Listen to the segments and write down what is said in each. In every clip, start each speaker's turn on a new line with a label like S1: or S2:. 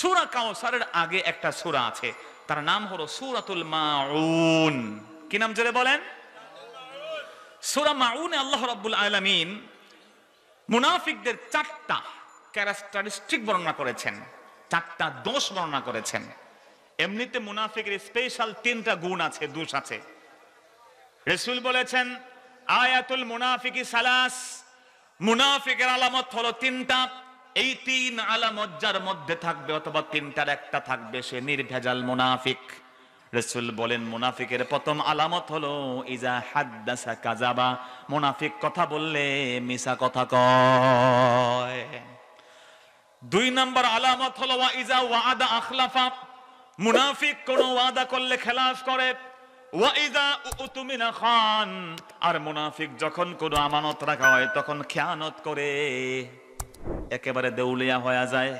S1: সূরা কাউসারের আগে একটা সূরা আছে, তার নাম হলো সূরাতুল মাউন। কি নাম জোরে বলেন? সূরা মাউনে আল্লাহ রাব্বুল আলামিন মুনাফিকদের 4টা ক্যারেক্টারিস্টিক বর্ণনা করেছেন, 4টা দোষ বর্ণনা করেছেন। এমনিতে মুনাফিকের স্পেশাল 3টা গুণ আছে, দোষ আছে। রাসূল বলেছেন আয়াতুল মুনাফিকি সালাস, মুনাফিকের আলামত হলো 3টা। এই 3 আলামত যার মধ্যে থাকবে অথবা 3টার একটা থাকবে, সে নির্ভেজাল মুনাফিক। রাসূল বলেন মুনাফিকের প্রথম আলামত হলো ইজা হাদ্দাসা কাযাবা, মুনাফিক কথা বললে মিছা কথা কয়। 2 নম্বর আলামত হলো ওয়া ইজা ওয়াদা আখলাফা, মুনাফিক কোন ওয়াদা করলে খেলাফ করে। ওয়া ইজা উতুমিনা খান, আর মুনাফিক যখন কোন আমানত রাখা হয় তখন খেয়ানত করে, একেবারে দেউলিয়া হয়ে যায়।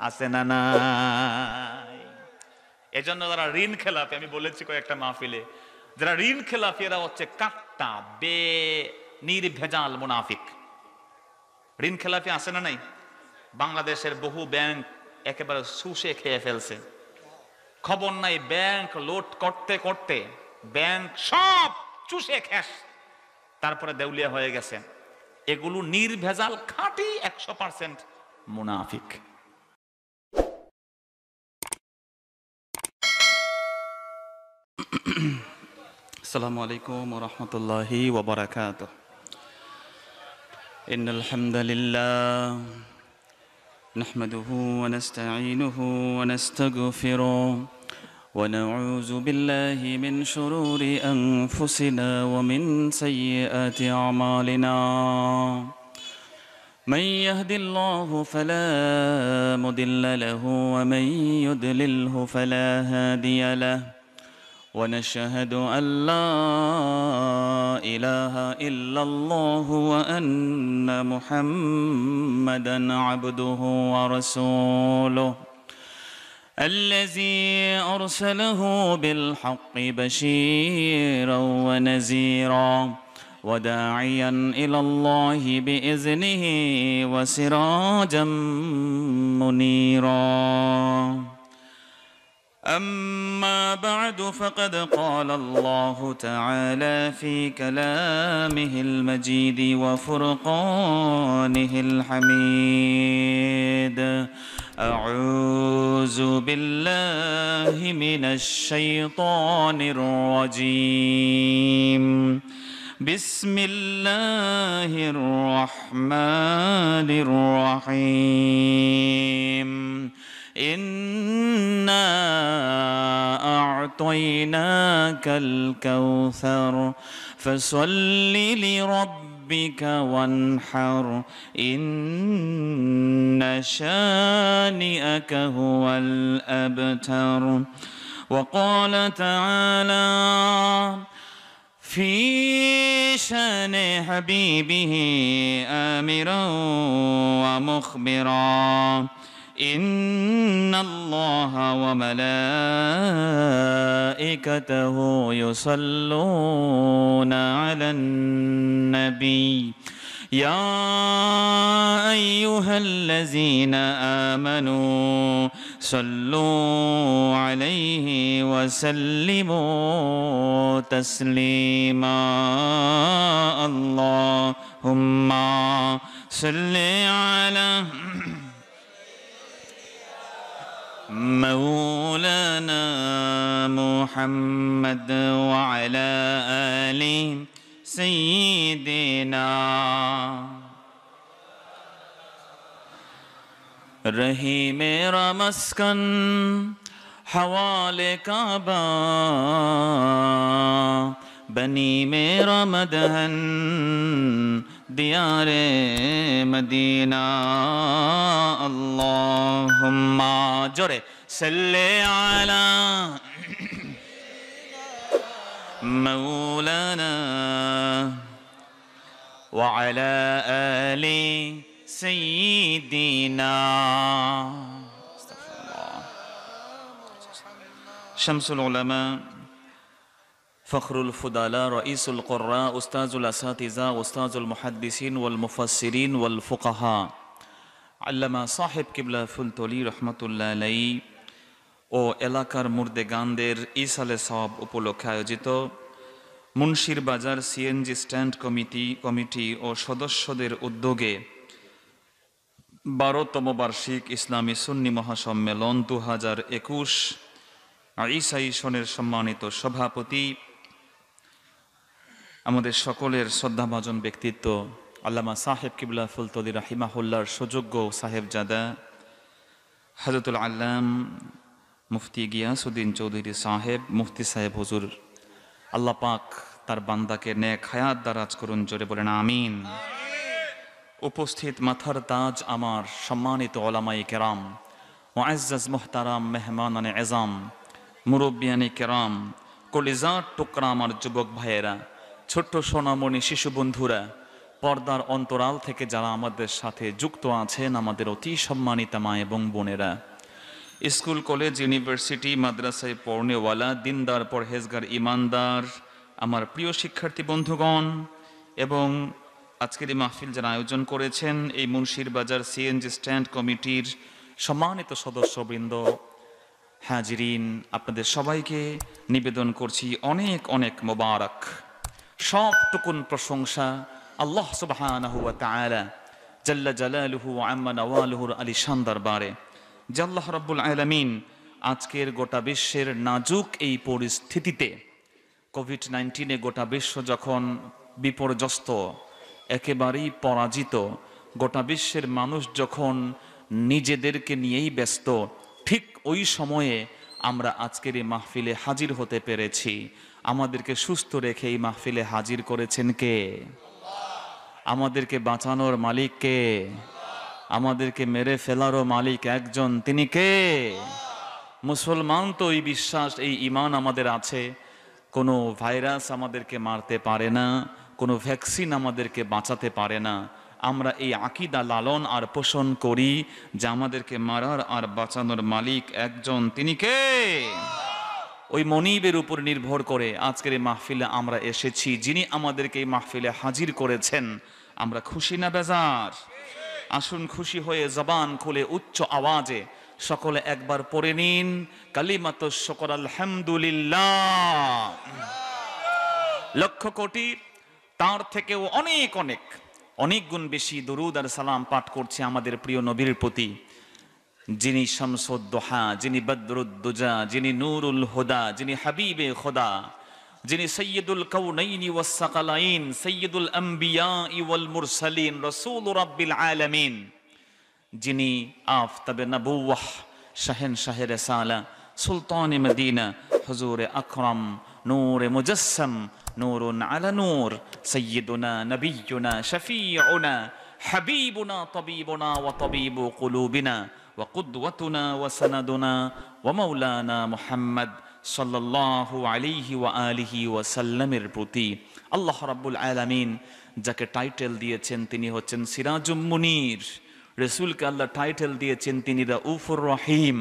S1: আছে না নাই? এজন্য যারা ঋণ খেলাফি, আমি বলেছি কয়েকটা মাহফিলে, যারা ঋণ খেলাফি এরা হচ্ছে কাট্টা নির্ভেজাল মুনাফিক। ঋণ খেলাফি আছে না নাই? বাংলাদেশের বহু ব্যাংক একেবারে শুষে খেয়ে ফেলছে, খবর নাই। ব্যাংক লোড করতে করতে ব্যাংক সব চুষে খেস, তারপরে দেউলিয়া হয়ে গেছে। এগুলো নির্ভেজাল খাঁটি 100% মুনাফিক।
S2: আসসালামু আলাইকুম ওয়া রাহমাতুল্লাহি ওয়া বারাকাতুহু। ইন্নাল হামদালিল্লাহ নাহমাদুহু ওয়া নাস্তাঈনুহু ওয়া নাস্তাগফিরুহু ওয়া নাউযু বিল্লাহি মিন শুরুরি আনফুসিনা ওয়া মিন সাইয়্যাতি আমালিনা। من يهد الله فلا مضل له ومن يضلله فلا هادي له ونشهد أن لا إله إلا الله وأن محمدًا عبده ورسوله الذي أرسله بالحق بشيرًا ونذيرًا وداعيًا إلى الله بإذنه وسراجًا منيرًا. أما بعد فقد قال الله تعالى في كلامه المجيد وفرقانه الحميد: أعوذ بالله من الشيطان الرجيم. بسم الله الرحمن الرحيم. إنا أعطيناك الكوثر فصل لربك وانحر إن شانئك هو الأبتر. وقال تعالى في شان حبيبه آمرا ومخبرا: إن الله وملائكته يصلون على النبي يا أيها الذين آمنوا صلوا عليه وسلموا تسليما. اللهم صل على مولانا محمد وعلى آل سيدنا. रही मेरा मस्कन हवाले काबा, बनी मेरा मदहन दियारे मदीना. अल्लाहुम्मा जोरे सल्ले अला मौलाना व अला आलि सय्यिदिना. शम्सुल उलमा, फ़ख्रुल फ़ुदाला, रईसुल क़ुर्रा, उस्ताज़ुल असातिज़ा, उस्ताज़ुल मुहद्दिसीन वल मुफ़स्सिरीन वल फ़ुक़हा, আল্লামা সাহেব কিবলা ফুলতলি রহমতুল্লাহ আলাই ও এলাকার মুর্দেগানদের ইসালে সওয়াব উপলক্ষে আয়োজিত মুন্সির বাজার সিএনজি স্ট্যান্ড কমিটি ও সদস্যদের উদ্যোগে 12তম বার্ষিক ইসলামী সুন্নি মহাসম্মেলন 2021 ঈসাই সনের সম্মানিত সভাপতি, আমাদের সকলের শ্রদ্ধাভাজন ব্যক্তিত্ব আল্লামা সাহেব কিবলা ফুলতলি রাহিমাহুল্লাহর সুযোগ্য সাহেবজাদা হযরতুল আল্লাম মুফতি গিয়াসউদ্দিন চৌধুরী সাহেব, মুফতি সাহেব হুজুর, আল্লাহ পাক তার বান্দাকে নেক হায়াত দারাজ করুন, জোরে বলেন আমিন। উপস্থিত মাথার তাজ আমার সম্মানিত ওলামায়ে কেরাম, মুআজ্জাজ মুহতারাম মেহমানানে এজাম, মুরব্বিয়ানে কেরাম, কলিজার টুকরা আমার যুবক ভাইয়েরা, ছোট্ট সোনামণি শিশু বন্ধুরা, পর্দার অন্তরাল থেকে যারা আমাদের সাথে যুক্ত আছেন, আমাদের অতি সম্মানিতা মা এবং বোনেরা, স্কুল কলেজ ইউনিভার্সিটি মাদ্রাসায় পড়নেওয়ালা দিনদার পরহেজগার ইমানদার আমার প্রিয় শিক্ষার্থী বন্ধুগণ, এবং আজকের এই মাহফিল যারা আয়োজন করেছেন এই মুন্সির বাজার সিএনজি স্ট্যান্ড কমিটির সম্মানিত সদস্যবৃন্দ, হাজিরিন, আপনাদের সবাইকে নিবেদন করছি অনেক অনেক মোবারক। সবটুকুন প্রশংসা আল্লাহ সুবহানাহু ওয়া তাআলা জাল্লা জালালুহু ওয়া আম্মা নওয়ালুহুর আলিশান দরবারে, যে আল্লাহ রাব্বুল আলামিন আজকের গোটা বিশ্বের নাজুক এই পরিস্থিতিতে, কোভিড-19 গোটা বিশ্ব যখন বিপর্যস্ত, একেবারেই পরাজিত, গোটা বিশ্বের মানুষ যখন নিজেদেরকে নিয়েই ব্যস্ত, ঠিক ওই সময়ে আমরা আজকের এই মাহফিলে হাজির হতে পেরেছি। আমাদেরকে সুস্থ রেখে এই মাহফিলে হাজির করেছেন কে? আমাদেরকে বাঁচানোর মালিক কে? আমাদেরকে মেরে ফেলারও মালিক একজন, তিনি কে? মুসলমান তো এই বিশ্বাস, এই ঈমান আমাদের আছে, কোনো ভাইরাস আমাদেরকে মারতে পারে না, কোনো ভ্যাকসিন আমাদেরকে বাঁচাতে পারে না। আমরা এই আকীদা লালন আর পোষণ করি যে আমাদেরকে মারার আর বাঁচানোর মালিক একজন, তিনি কে? ওই মনিবের উপর নির্ভর করে আজকের এই মাহফিলে আমরা এসেছি। যিনি আমাদেরকে এই মাহফিলে হাজির করেছেন, আমরা খুশি না বেজার? আসুন খুশি হয়ে জবান খুলে উচ্চ আওয়াজে সকলে একবার পড়ে নিন কালিমাতুশ শুকর আলহামদুলিল্লাহ। লক্ষ কোটি, তার থেকেও অনেক অনেক অনেক গুণ বেশি দরুদ আর সালাম পাঠ করছে আমাদের প্রিয় নবীর প্রতি, যিনি শামসুদ দুহা, যিনি বদরুদ দুজা, যিনি নূরুল হুদা, যিনি হাবিবে খোদা, যিনি সৈয়দুল কাউনাইনি ওয়াস সাকালাইন, সৈয়দুল আম্বিয়া ওয়াল মুরসালিন, রাসূল রাব্বিল আলামিন, যিনি আফতাবে নবুওয়াহ, শাহেনশাহে রিসালা, সুলতানে মদিনা, হুজুরে আকরাম, নূরে মুজাসসাম, নূরুন আলা নূর, সৈয়দুনা নবিয়ুনা শফিউনা হাবিবুনা তাবিবুনা ওয়া তাবিবু কুলুবিনা ওয়া কুদওয়াতুনা ওয়া সানাদুনা ওয়া মাওলানা মুহাম্মদ সাল্লাল্লাহু আলাইহি ওয়া আলিহি ওয়া সাল্লামের প্রতি আল্লাহ রাব্বুল আলামিন যাকে টাইটেল দিয়েছেন তিনি হচ্ছেন সিরাজুম মুনির। রসুলকে আল্লাহ টাইটেল দিয়েছেন তিনি রাউফুর রহিম।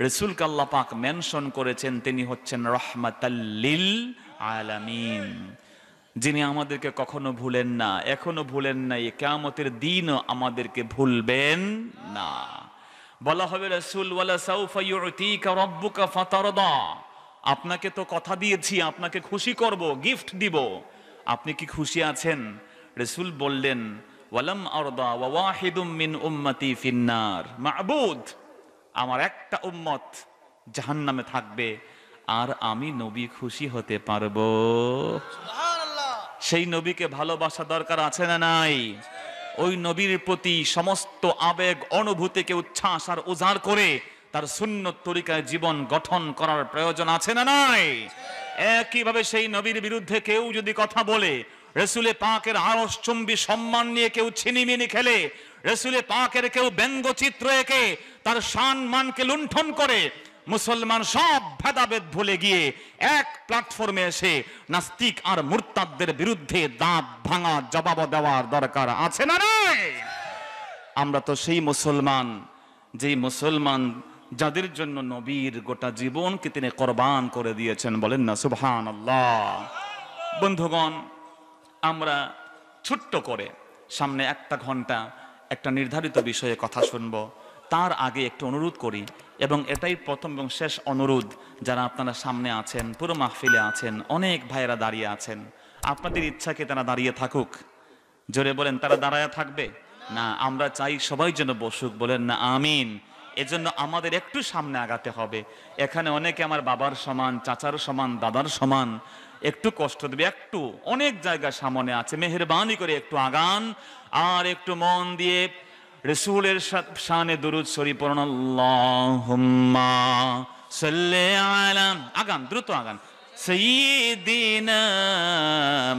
S2: রসুলকে আল্লাহ পাক মেনশন করেছেন তিনি হচ্ছেন রাহমাতাল লিল আলামিন। যিনি আমাদেরকে কখনো ভুলেন না, এখনো ভুলেন নাই, কিয়ামতের দিনও আমাদেরকে ভুলবেন না। বলা হবে রাসূল ওয়ালা সাউফা ইউতিকা রাব্বুকা ফাতারদা, আপনাকে তো কথা দিয়েছি আপনাকে খুশি করব, গিফট দিব, আপনি কি খুশি আছেন? রাসূল বললেন ওয়ালাম আরদা ওয়া ওয়াহিদুম মিন উম্মতি ফিন্নার, মাবুদ আমার একটা উম্মত জাহান্নামে থাকবে আর আমি নবী খুশি হতে পারবো? সুবহানাল্লাহ। সেই নবীকে ভালোবাসা দরকার আছে না নাই? ওই নবীর প্রতি সমস্ত আবেগ অনুভূতিকে উচ্ছ্বাস আর উজাড় করে তার সুন্নত তরিকায় জীবন গঠন করার প্রয়োজন আছে না নাই? একইভাবে সেই নবীর বিরুদ্ধে কেউ যদি কথা বলে, রসুলে পাকের আরশচুম্বী সম্মান নিয়ে কেউ ছিনিমিনি খেলে, রসুলে পাকের কেউ ব্যঙ্গচিত্র এঁকে তার শান মানকে লুণ্ঠন করে, মুসলমান সব ভেদাভেদ ভুলে গিয়ে এক প্ল্যাটফর্মে এসে নাস্তিক আর মুরতাদদের বিরুদ্ধে দাঁত ভাঙা জবাব দেওয়ার দরকার আছে না নাই? আমরা তো সেই মুসলমান, যেই মুসলমান যাদের জন্য নবীর গোটা জীবনকে তিনি কোরবান করে দিয়েছেন, বলেন না সুবহানাল্লাহ। বন্ধুগণ, আমরা ছোট্ট করে সামনে একটা ঘন্টা
S1: একটা নির্ধারিত বিষয়ে কথা শুনব, তার আগে একটু অনুরোধ করি, এবং এটাই প্রথম এবং শেষ অনুরোধ, যারা আপনারা সামনে আছেন, পুরো মাহফিলে আছেন, অনেক ভাইয়েরা দাঁড়িয়ে আছেন, আপনাদের ইচ্ছাকে তারা দাঁড়িয়ে থাকুক। জোরে বলেন, তারা দাঁড়ায় থাকবে না? আমরা চাই সবাই যেন বসুক, বলেন না আমিন। এজন্য আমাদের একটু সামনে আগাতে হবে। এখানে অনেকে আমার বাবার সমান, চাচার সমান, দাদার সমান, একটু কষ্ট দেবে, একটু অনেক জায়গা সামনে আছে, মেহেরবানি করে একটু আগান, আর একটু মন দিয়ে রসুলের শানে দুরুদ শরীফ পড়ুন। আল্লাহুম্মা সাল্লি আলা, আগান, দ্রুত আগান, সাইয়্যিদিনা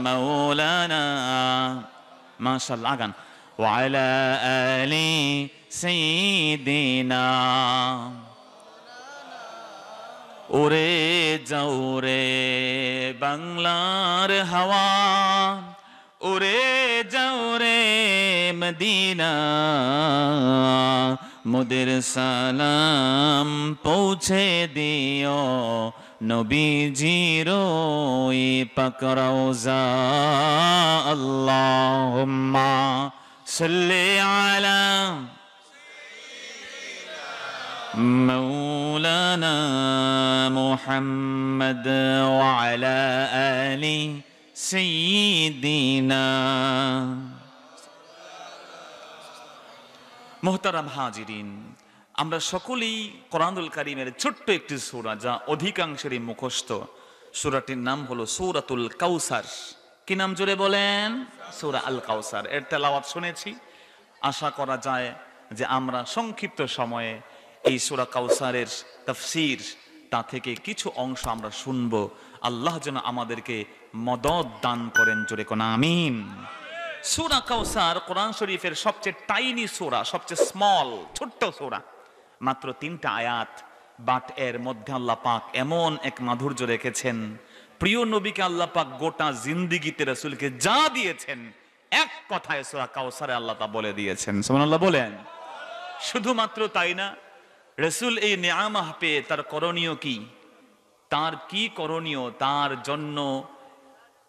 S1: মাওলানা, মাশাআল্লাহ, আগান, ওয়া আলা আলি সাইয়্যিদিনা। ওরে যাও রে বাংলার হাওয়া, ওরে যাও রে মদিনা, মোদের সালাম পৌঁছে দিও নবীজির ওই পাক রওজা। আল্লাহুম্মা সাল্লি আলা مولانا محمد وعلى آل سيدنا। মোহতারাম হাজিরিন, আমরা সকলেই কোরআনুল কারীমের ছোট্ট একটি সূরা, যা অধিকাংশেরই মুখস্থ। সূরাটির নাম হলো সূরাতুল কাউসার। কি নাম জোরে বলেন? সূরা আল কাউসার। এর তেলাওয়াত শুনেছি। আশা করা যায় যে আমরা সংক্ষিপ্ত সময়ে এই সূরা কাউসারের তাফসীর, তা থেকে কিছু অংশ আমরা শুনব। আল্লাহ যেন আমাদেরকে মদদ দান করেন, জোরে কোন আমিন। সূরা কাউসার কোরআন শরীফের সবচেয়ে টাইনি সূরা, সবচেয়ে স্মল, ছোট্ট সূরা, মাত্র 3টা আয়াত, বাট এর মধ্যে আল্লাহ পাক এমন এক মাধুর্য রেখেছেন। প্রিয় নবীকে আল্লাহ পাক গোটা জিন্দেগিতে রাসূলকে যা দিয়েছেন, এক কথায় সূরা কাউসারে আল্লাহ তা বলে দিয়েছেন। সুবহানাল্লাহ বলেন। শুধুমাত্র তাই না, রাসূল এই নিয়ামত পেয়ে তার করণীয় কি, তার কি করণীয়, তার জন্য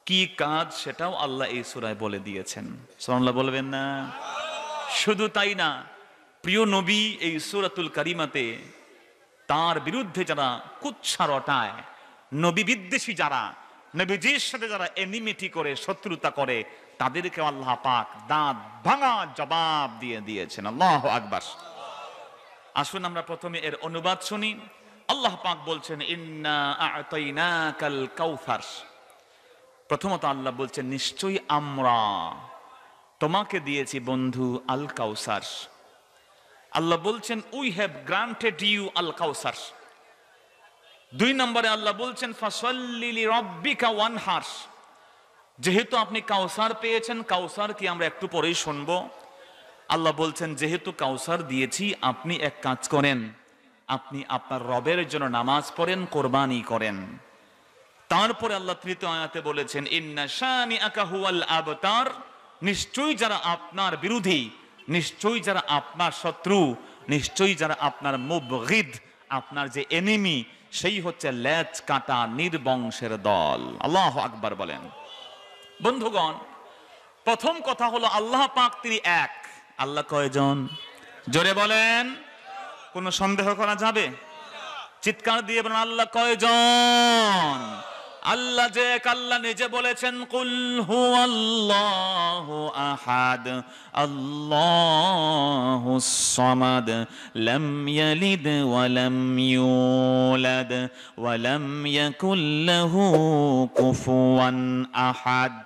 S1: কি কাজ, সেটাও আল্লাহ এই সূরায় বলে দিয়েছেন। সুবহানাল্লাহ বলবেন না? শুধু তাই না, প্রিয় নবী এই সূরাতুল কারিমাতে তার বিরুদ্ধে যারা কুৎসা রটায়, নবী বিদ্বেষী যারা, নবীজির সাথে যারা এনিমিটি করে, শত্রুতা করে, তাদেরকে আল্লাহ পাক দাঁত ভাঙা জবাব দিয়ে দিয়েছেন। আল্লাহু আকবার। আসুন আমরা প্রথমে এর অনুবাদ শুনি। আল্লাহ পাক বলছেন, ইন্না আ'তাইনাকাল কাউসার। প্রথমত আল্লাহ বলছেন, নিশ্চয়ই আমরা তোমাকে দিয়েছি বন্ধু আল কাউসার। আল্লাহ বলছেন, উই হ্যাভ গ্রান্টেড ইউ আল কাউসার। 2 নম্বরে আল্লাহ বলছেন, ফাসাল্লি লিরাব্বিকা ওয়ানহার। যেহেতু আপনি কাউসার পেয়েছেন, কাউসার কি আমরা একটু পরেই শুনবো। আল্লাহ বলছেন, যেহেতু কাউসার দিয়েছি, আপনি এক কাজ করেন, আপনি আপনার রবের জন্য নামাজ পড়েন, কোরবানি করেন। তারপরে আল্লাহ 3য় আয়াতে বলেছেন, ইন্না শানিআকা হুয়াল আবতার। নিশ্চয়ই যারা আপনার বিরোধী, নিশ্চয়ই যারা আপনার শত্রু, নিশ্চয়ই যারা আপনার মুবগিদ, আপনার যে এনিমি, সেই হচ্ছে লেজ কাটা নির্বংশের দল। আল্লাহু আকবার বলেন। বন্ধুগণ, প্রথম কথা হলো আল্লাহ পাক তিনি এক। আল্লাহ কয়জন? জোরে বলেন, কোনো সন্দেহ করা যাবে? চিৎকার দিয়ে বলেন, আল্লাহ কয়জন? আল্লাহ যে এক, আল্লাহ নিজে বলেছেন, কুল হুয়াল্লাহু আহাদ আল্লাহুস সামাদ লাম ইয়ালিদ ওয়া লাম ইউলাদ ওয়া লাম ইয়াকুল লাহু কুফুয়ান আহাদ।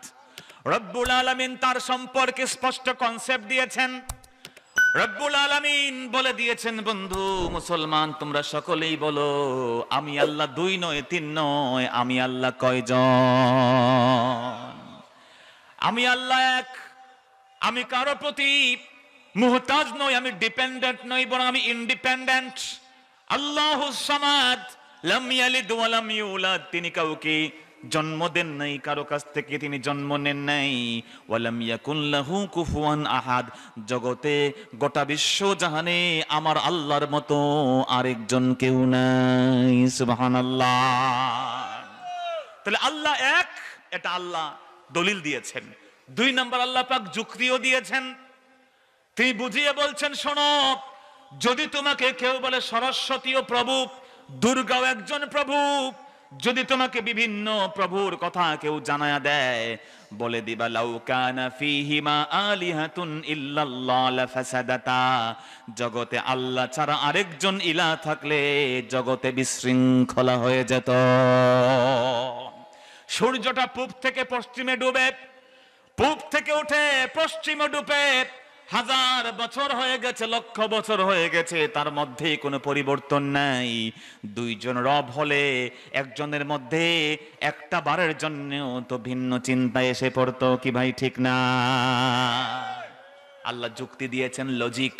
S1: রব্বুল আলামিন তার সম্পর্কে স্পষ্ট কনসেপ্ট দিয়েছেন। রব্বুল আলামিন বলে দিয়েছেন, বন্ধু মুসলমান তোমরা সকলেই বলো, আমি আল্লাহ 2 নয় 3 নয়, আমি আল্লাহ কয়জন? আমি আল্লাহ এক। আমি কারো প্রতি মুহতাজ নই, আমি ডিপেন্ডেন্ট নই, বরং আমি ইন্ডিপেন্ডেন্ট। আল্লাহুস সামাদ লাম ইয়ালিদ ওয়া লাম ইউলাদ। তিনি কাউকে জন্ম দেন নাই, কারো কাছ থেকে তিনি জন্ম নেন নাই। ওয়ালাম ইয়াকুন লাহু কুফুয়ান আহাদ। জগতে গোটা বিশ্ব জাহানে আমার আল্লাহর মতো আরেকজন কেউ নাই। সুবহানাল্লাহ। তাহলে আল্লাহ এক, এটা আল্লাহ দলিল দিয়েছেন। 2 নম্বর আল্লাহ পাক যুক্তিও দিয়েছেন। তিনি বুঝিয়ে বলছেন, শোনো, যদি তোমাকে কেউ বলে সরস্বতীও প্রভু, দুর্গাও একজন প্রভু, যদি তোমাকে বিভিন্ন প্রভুর কথা কেউ জানায়া দেয়, বলে দিবা লাউ কানা ফীহিমা আলিহাতুন ইল্লাল্লাহ লাফাসাদাতা, জগতে আল্লাহ ছাড়া আরেকজন ইলাহ থাকলে জগতে বিশৃঙ্খলা হয়ে যেত। সূর্যটা পূব থেকে পশ্চিমে ডুবে, পূব থেকে উঠে পশ্চিমে ডুবে হাজার বছর হয়ে গেছে, লক্ষ বছর হয়ে গেছে, তার মধ্যে কোনো পরিবর্তন নাই। দুইজন রব হলে একজনের মধ্যে একটা বারের জন্যও তো ভিন্ন চিন্তা এসে পড়তো, কি ভাই ঠিক না? আল্লাহ যুক্তি দিয়েছেন, লজিক।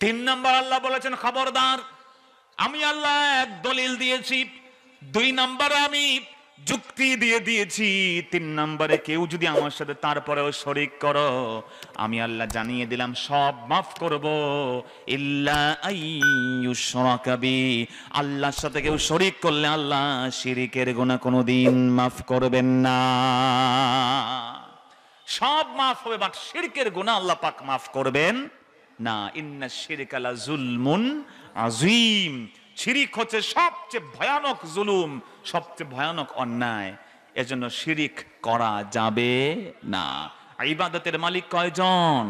S1: 3 নম্বর আল্লাহ বলেছেন, খবরদার, আমি আল্লাহ এক দলিল দিয়েছি, 2 নম্বরে আমি যুক্তি দিয়ে দিয়েছি, 3 নম্বরে কেউ যদি আমার সাথে তারপরেও শরিক করো, আমি আল্লাহ জানিয়ে দিলাম সব মাফ করব, ইল্লা আইয়ুশরাকা বি, আল্লাহর সাথে কেউ শরিক করলে আল্লাহ শিরিকের গুনাহ কোনোদিন মাফ করবেন না। সব মাফ হবে, বাট শিরকের গুনাহ আল্লাহ পাক মাফ করবেন না। ইন্নাশ শিরকা লা যুলমুন আযীম, শিরিক হচ্ছে সবচেয়ে ভয়ানক জুলুম, সবচেয়ে ভয়ানক অন্যায়। এজন্য শিরিক করা যাবে না। ইবাদতের মালিক কয়জন?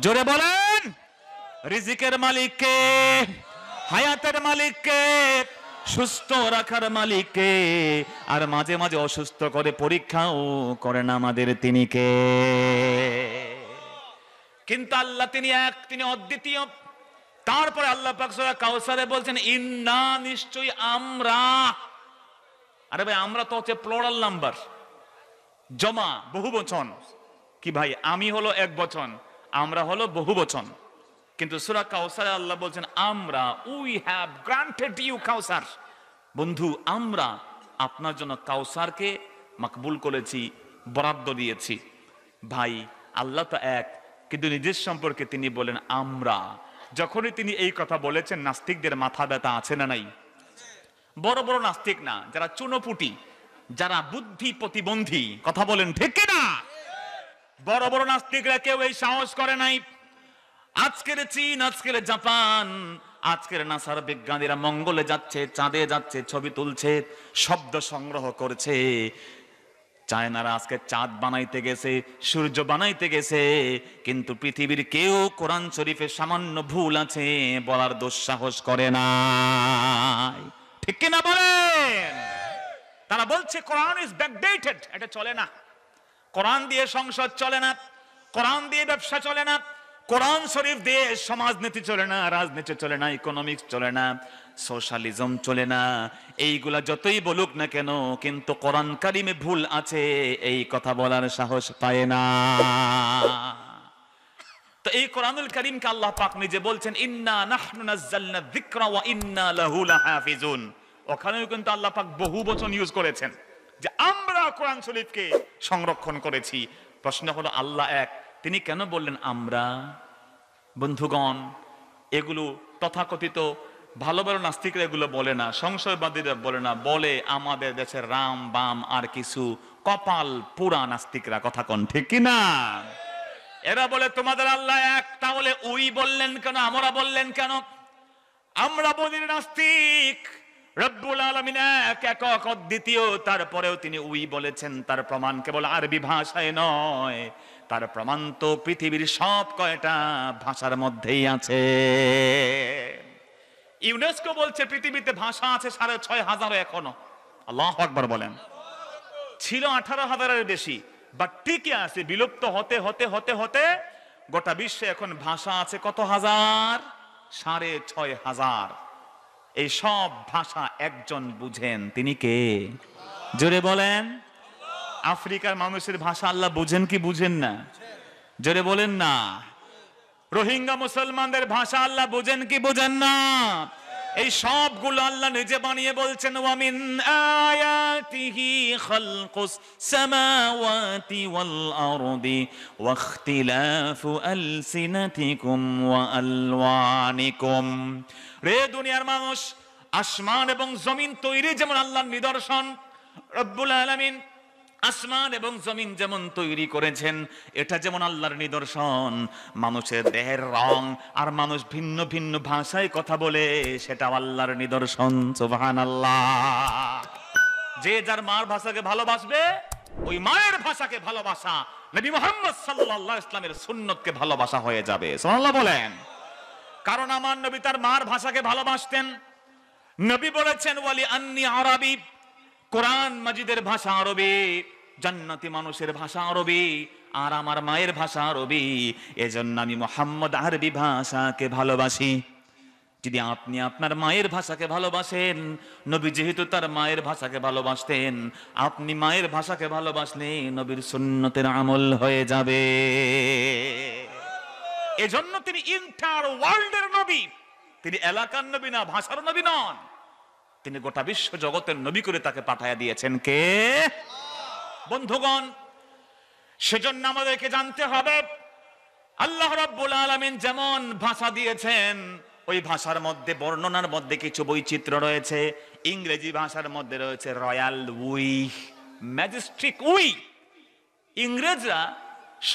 S1: জোরে বলেন। রিজিকের মালিক কে? হায়াতের মালিক কে? সুস্থ রাখার মালিক কে? আর মাঝে মাঝে অসুস্থ করে পরীক্ষাও করেন আমাদের তিনি কে? কিন্তু আল্লাহ তিনি এক, তিনি অদ্বিতীয়। তারপরে আল্লাহ পাক সূরা কাউসারে বলছেন, ইন্না, নিশ্চয়ই আমরা। আরে ভাই, আমরা তো হচ্ছে প্লুরাল নাম্বার, জমা, বহুবচন। কি ভাই, আমি হলো এক বচন, আমরা হলো বহুবচন। কিন্তু সূরা কাউসারে আল্লাহ বলছেন আমরা, উই হ্যাভ গ্রান্টেড ইউ কাউসার। বন্ধু, আমরা আপনার জন্য কাউসারকে মাকবুল করেছি, বরাদ্দ দিয়েছি। ভাই, আল্লাহ তো এক, কিন্তু নিজের সম্পর্কে তিনি বলেন আমরা। যখনই তিনি এই কথা বলেছেন, নাস্তিকদের মাথা ব্যথা আছে না নাই? বড় বড় নাস্তিক না, যারা চুনোপুটি, যারা বুদ্ধি প্রতিবন্ধী, কথা বলেন ঠিক কিনা? বড় বড় নাস্তিকরা কেউ এই সাহস করে নাই। আজকের চীন, আজকের জাপান, আজকের নাসার বিজ্ঞানীরা মঙ্গলে যাচ্ছে, চাঁদে যাচ্ছে, ছবি তুলছে, শব্দ সংগ্রহ করছে। চায়নারা আজকে চাঁদ বানাইতে গেছে, সূর্য বানাইতে গেছে, কিন্তু পৃথিবীর কেউ কোরআন শরীফে সামান্য ভুল আছে বলার দুঃসাহস করে না, ঠিক কিনা বলেন? তারা বলছে কোরআন ইজ ব্যাকডেটেড, এটা চলে না। কোরআন দিয়ে সংসদ চলে না, কোরআন দিয়ে ব্যবসা চলে না, কোরআন শরীফ দিয়ে সমাজনীতি চলে না, রাজনীতি চলে না, ইকোনমিক্স চলে না, সোশ্যালিজম চলে না। এইগুলা যতই বলুক না কেন, কিন্তু কোরআন কারিমে ভুল আছে এই কথা বলার সাহস পায় না। তো এই কোরআনুল কারীমকে আল্লাহ পাক নিজে বলছেন, ইন্না নাহনু নাযালনা যিকরা ওয়া ইন্না লাহু লাহাফিজুন। ওখানেও কিন্তু আল্লাহ পাক বহু বচন ইউজ করেছেন, যে আমরা কোরআন শরীফকে সংরক্ষণ করেছি। প্রশ্ন হলো, আল্লাহ এক, তিনি কেন বললেন আমরা? বন্ধুগণ, এগুলো তথাকথিত ভালো ভালো নাস্তিকরা এগুলো বলে না, সংশয়বাদীরা বলে না, বলে আমাদের দেশের রাম বাম আর কিছু কপাল পুরা নাস্তিকরা, কথা কোন ঠিক কিনা? এরা বলে তোমাদের আল্লাহ এক, তাহলে উই বললেন কেন, আমরা বললেন কেন? আমরা বলি নাস্তিক, রব্বুল আলামিন এক, একক, অদ্বিতীয়, তারপরেও তিনি উই বলেছেন। তার প্রমাণ কেবল আরবি ভাষায় নয়, তার প্রমাণ তো পৃথিবীর সব কয়টা ভাষার মধ্যেই আছে। ইউনেস্কো বলছে পৃথিবীতে ভাষা আছে 6,500 এখনো। আল্লাহু আকবার বলেন। ছিল 18,000-এর বেশি, বাট টিকে আছে। বিলুপ্ত হতে হতে হতে হতে গোটা বিশ্বে এখন ভাষা আছে কত হাজার? 6,500। এই সব ভাষা একজন বুঝেন, তিনি কে? জোরে বলেন। আফ্রিকার মানুষের ভাষা আল্লাহ বুঝেন কি বুঝেন না? জোরে বলেন না। রোহিঙ্গা মুসলমানদের ভাষা আল্লাহ বুঝেন কি বুঝেন না? এই সবগুলো আল্লাহ নিজে বানিয়ে বলছেন, ওয়া মিন আয়াতিহি খালকুস সামাওয়াতি ওয়াল আরদি ওয়া ইখতিলাফু আলসিনাতিকুম ওয়া আলওয়ানিকুম। রে দুনিয়ার মানুষ, আসমান এবং জমিন তৈরি যেমন আল্লাহর নিদর্শন, রব্বুল আলামিন আসমান এবং জমিন যেমন তৈরি করেছেন, এটা যেমন আল্লাহর নিদর্শন, মানুষের দেহের রং আর মানুষ ভিন্ন ভিন্ন ভাষায় কথা বলে, সেটা আল্লাহর নিদর্শন। সুবহানাল্লাহ। যে যার মার ভাষাকে ভালোবাসবে, ওই মায়ের ভাষাকে ভালোবাসা নবী মুহাম্মদ সাল্লাল্লাহু আলাইহি ইসলামের সুন্নতকে ভালোবাসা হয়ে যাবে। সুবহানাল্লাহ বলেন। কারণ আমার নবী তার মার ভাষাকে ভালোবাসতেন। নবী বলেছেন ওয়ালি আন্নি আরবি, কোরআন মাজিদের ভাষা আরবি, জান্নাতি মানুষের ভাষা আরবি, আর আমার মায়ের ভাষা আরবি, এজন্য আমি মুহাম্মদ আরবি ভাষাকে ভালোবাসি। যদি আপনি আপনার মায়ের ভাষাকে ভালোবাসেন, নবী যেহেতু তার মায়ের ভাষাকে ভালোবাসতেন, আপনি মায়ের ভাষাকে ভালোবাসলে নবীর সুন্নতের আমল হয়ে যাবে। এজন্য তিনি ইন্টার ওয়ার্ল্ডের নবী, তিনি এলাকার নবী না, ভাষার নবী নন, তিনি গোটা বিশ্ব জগতের নবী করে তাকে পাঠায়া দিয়েছেন কে? বন্ধুগণ, সেজন্য আমাদেরকে জানতে হবে আল্লাহ রাব্বুল আলামিন যেমন ভাষা দিয়েছেন, ওই ভাষার মধ্যে বর্ণনার মধ্যে কিছু বৈচিত্র্য রয়েছে। ইংরেজি ভাষার মধ্যে রয়েছে রয়্যাল উই, ম্যাজেস্টিক উই। ইংরেজরা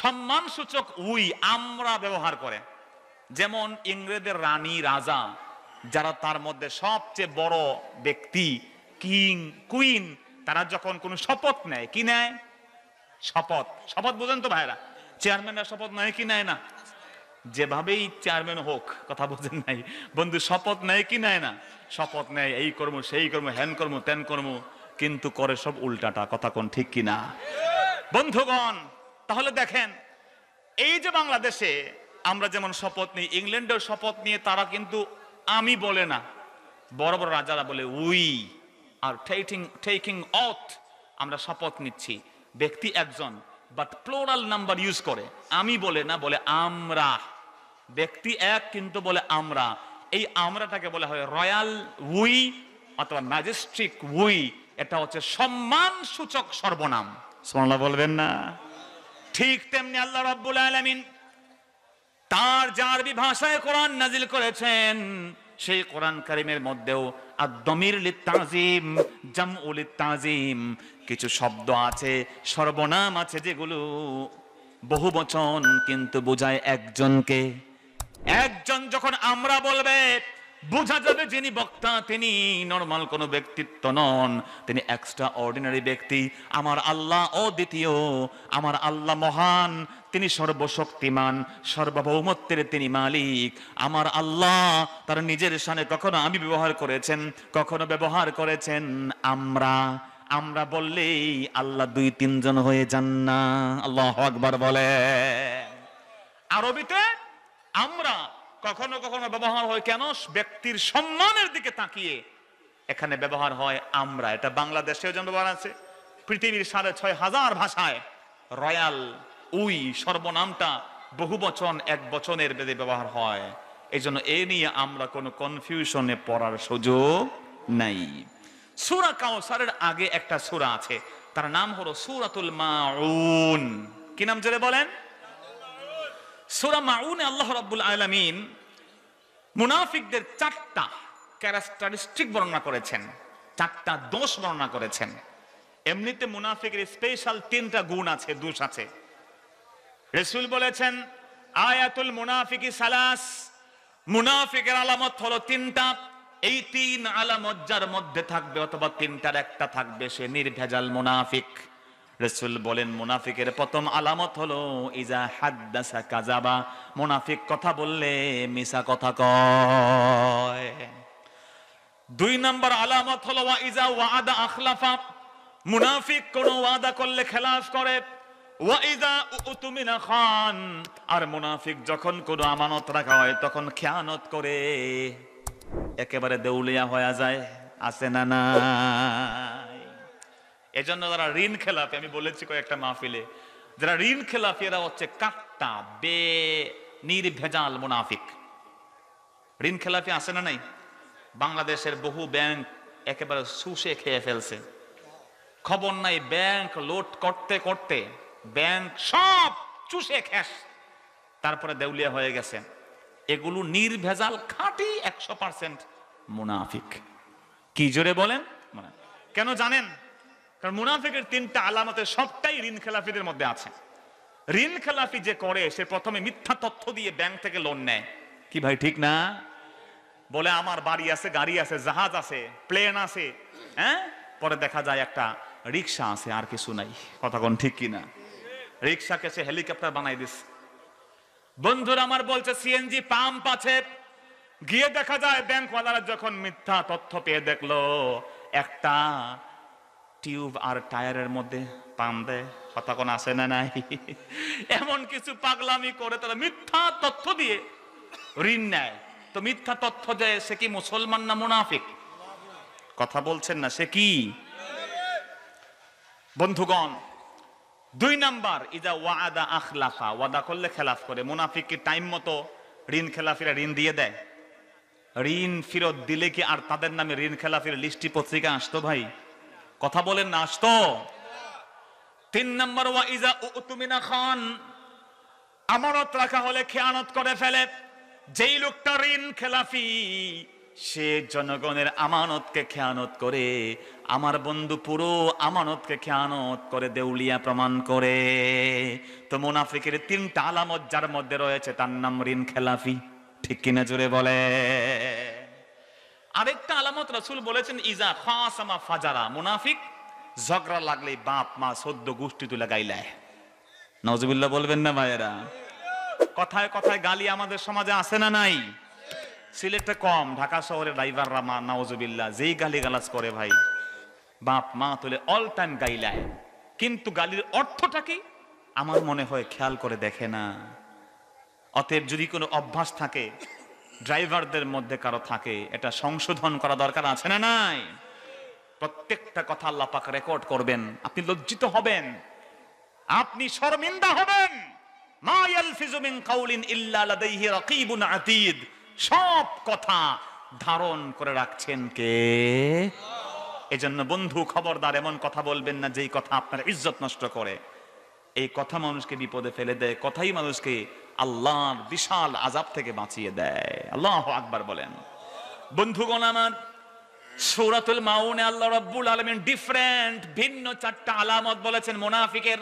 S1: সম্মানসূচক উই আমরা ব্যবহার করে, যেমন ইংরেজদের রানী, রাজা, যারা তার মধ্যে সবচেয়ে বড় ব্যক্তি, কিং, কুইন, তারা যখন কোনো শপথ নেয়, কি নেয়? শপথ। শপথ বোঝেন তো ভাইরা? চেয়ারম্যানরা শপথ নেয় কি নেয় না? যেভাবেই চেয়ারম্যান হোক, কথা বোঝেন নাই বন্ধু, শপথ নেয় কি নেয় না? শপথ নেয়, এই কর্ম, সেই কর্ম, হ্যান কর্ম, ত্যান কর্ম, কিন্তু করে সব উল্টাটা। কথা কোন ঠিক কিনা বন্ধুগণ? তাহলে দেখেন, এই যে বাংলাদেশে আমরা যেমন শপথ নিই, ইংল্যান্ডের শপথ নিয়ে তারা কিন্তু আমি বলে না, বড় বড় রাজারা বলে উই আর টেকিং অথ। আমরা শপথ নিচ্ছি, ব্যক্তি একজন, বাট প্লোরাল নাম্বার ইউজ করে, আমি বলে না, বলে আমরা। ব্যক্তি এক কিন্তু বলে আমরা। এই আমরাটাকে বলা হয় রয়্যাল উই অথবা ম্যাজেস্টিক উই। এটা হচ্ছে সম্মান সূচক সর্বনাম। সুবহানাল্লাহ বলবেন না? ঠিক তেমনি আল্লাহ রাব্বুল আলামিন তার যে আরবি ভাষায় কোরআন নাজিল করেছেন, সেই কোরআন কারীমের মধ্যেও আদ-দমির লিত-তাযীম, জামউ লিত-তাযীম, কিছু শব্দ আছে, সর্বনাম আছে, যেগুলো বহুবচন কিন্তু বোঝায় একজনকে। একজন যখন আমরা বলবে, বোঝা যাবে যিনি বক্তা তিনি নরমাল কোনো ব্যক্তিত্ব নন, তিনি এক্সট্রা অর্ডিনারি ব্যক্তি। আমার আল্লাহ অদ্বিতীয়, আমার আল্লাহ মহান, তিনি সর্বশক্তিমান, সার্বভৌমত্বের তিনি মালিক। আমার আল্লাহ তার নিজের শানে কখনো আমি ব্যবহার করেছেন, কখনো ব্যবহার করেছেন আমরা। আমরা বললেই আল্লাহ দুই তিনজন হয়ে যান না। আল্লাহু আকবার বলে। আরবিতে আমরা কখনো কখনো ব্যবহার হয় কেন? ব্যক্তির সম্মানের দিকে তাকিয়ে এখানে ব্যবহার হয় আমরা। এটা বাংলাদেশেও যেন ব্যবহার আছে, পৃথিবীর ৬,৫০০ ভাষায় রয়্যাল উই সর্বনামটা বহু বচন, এক বচনের বেদে ব্যবহার হয়। এই জন্য এ নিয়ে আমরা কোনো কনফিউশনে পড়ার সুযোগ নাই। সূরা কাউসারের আগে একটা সূরা আছে, তার নাম হলো সূরাতুল মাউন। কি নাম জোরে বলেন? সূরা মাউনে আল্লাহ রাব্বুল আলামিন মুনাফিকদের ৪টা ক্যারেক্টারিস্টিক বর্ণনা করেছেন, ৪টা দোষ বর্ণনা করেছেন। এমনিতে মুনাফিকের স্পেশাল ৩টা গুণ আছে, দোষ আছে। রাসূল বলেছেন আয়াতুল মুনাফিকি সালাস, মুনাফিকের আলামত হলো ৩টা। এই ৩ আলামত যার মধ্যে থাকবে অথবা ৩টার একটা থাকবে, সে নির্ভেজাল মুনাফিক। রাসূল বলেন মুনাফিকের প্রথম আলামত হলো ইজা হাদ্দাসা কাযাবা, মুনাফিক কথা বললে মিছা কথা কয়। ২ নম্বর আলামত হলো ওয়া ইজা ওয়াদা আখলাফা, মুনাফিক কোন ওয়াদা করলে খেলাফ করে। ওয়া ইজা উতুমিনা খান, আর মুনাফিক যখন কোন আমানত রাখা হয় তখন খেয়ানত করে, একেবারে দেউলিয়া হয়ে যায়। আছে না নাই? এজন্য যারা ঋণ খেলাফি, আমি বলেছি কয়েকটা মাহফিলে, যারা ঋণ খেলাফি এরা হচ্ছে কাট্টা নির্ভেজাল মুনাফিক। ঋণ খেলাফি আছে না নাই? বাংলাদেশের বহু ব্যাংক একেবারে শুষে খেয়ে ফেলছে, খবর নাই। ব্যাংক লোড করতে করতে ব্যাংক সব চুষে খেস, তারপরে দেউলিয়া হয়ে গেছে। এগুলো নির্ভেজাল খাঁটি ১০০% মুনাফিক। কি জোরে বলেন? কেন জানেন? কারণ মুনাফিকের তিনটা আলামতের সবটাই ঋণ খেলাফিদের মধ্যে আছে। ঋণ খেলাফি যে করে সে প্রথমে মিথ্যা তথ্য দিয়ে ব্যাংক থেকে লোন নেয়। কি ভাই ঠিক না? বলে আমার বাড়ি আছে, গাড়ি আছে, জাহাজ আছে, প্লেন আছে, হ্যাঁ, পরে দেখা যায় একটা রিক্সা আছে আর কিছু নাই। কথা কোন ঠিক কিনা? রিক্সাকে সে হেলিকপ্টার বানাই দিস। বন্ধুরা আমার বলছে সিএনজি পাম্প আছে, গিয়ে দেখা যায় ব্যাংকওয়ালারা যখন মিথ্যা তথ্য পেয়ে দেখলো একটা টিউব আর টায়ারের মধ্যে পাম্প দেয়। কথা কোন আছে না নাই? এমন কিছু পাগলামি করে তারা মিথ্যা তথ্য দিয়ে ঋণ নেয়। তো মিথ্যা তথ্য দেয় সে কি মুসলমান না মুনাফিক? কথা বলছেন না, সে কি? বন্ধুগণ, 2 নাম্বার ইজা ওয়াদা আখলাফা, ওয়াদা করলে খেলাফ করে। মুনাফিক কি টাইম মতো ঋণ খেলাফিরা ঋণ দিয়ে দেয়? ঋণ ফেরত দিলে কি আর তাদের নামে ঋণ খেলাফির লিস্টি পত্রিকা আসতো ভাই? কথা বলেন না, আসতো? 3 নাম্বার ওয়া ইজা উতুমিনা খান, আমানত রাখা হলে খেয়ানত করে ফেলে। যেই লোকটা ঋণ খেলাফি সে জনগণের আমানতকে খেয়ানত করে, আমার বন্ধু পুরো আমানতকে খেয়ানত করে দেউলিয়া প্রমাণ করে। তো মুনাফিকের 3টা আলামত যার মধ্যে রয়েছে তার নাম ঋণ খেলাফি। ঠিক কিনা জোরে বলে? আরেকটা আলামত রাসূল বলেছেন ইজা খাসামা ফাজারা, মুনাফিক ঝগড়া লাগলে বাপ মা 14 গোষ্ঠী তুলে গাইলায়। নাউজুবিল্লাহ বলবেন না ভাইয়েরা? কথায় কথায় গালি আমাদের সমাজে আছে না নাই? সিলেটে কম, ঢাকা শহরে ড্রাইভাররা মা নাউজুবিল্লাহ যেই গালি গালাজ করে ভাই, বাপ মা তুলে অল টাইম গাইলায়। কিন্তু গালির অর্থটা কি আমার মনে হয় খেয়াল করে দেখে না। অতএব যদি কোনো অভ্যাস থাকে ড্রাইভারদের মধ্যে কারো থাকে, এটা সংশোধন করা দরকার আছে না নাই? প্রত্যেকটা কথা আল্লাহ পাক রেকর্ড করবেন, আপনি লজ্জিত হবেন, আপনি শর্মিন্দা হবেন। মা ইয়ালফিজু মিন কাউলিন ইল্লা লাদাইহি রাকিবুন আতীদ, সব কথা ধারণ করে রাখছেন কে? এজন্য বন্ধু খবরদার এমন কথা বলবেন না যেই কথা আপনার ইজ্জত নষ্ট করে। এই কথা মানুষকে বিপদে ফেলে দেয়, কথাই মানুষকে আল্লাহর বিশাল আযাব থেকে বাঁচিয়ে দেয়। আল্লাহু আকবার বলেন। বন্ধুগণ আমার, সূরাতুল মাউনে আল্লাহ রাব্বুল আলামিন ডিফারেন্ট ভিন্ন 4টা আলামত বলেছেন মুনাফিকের।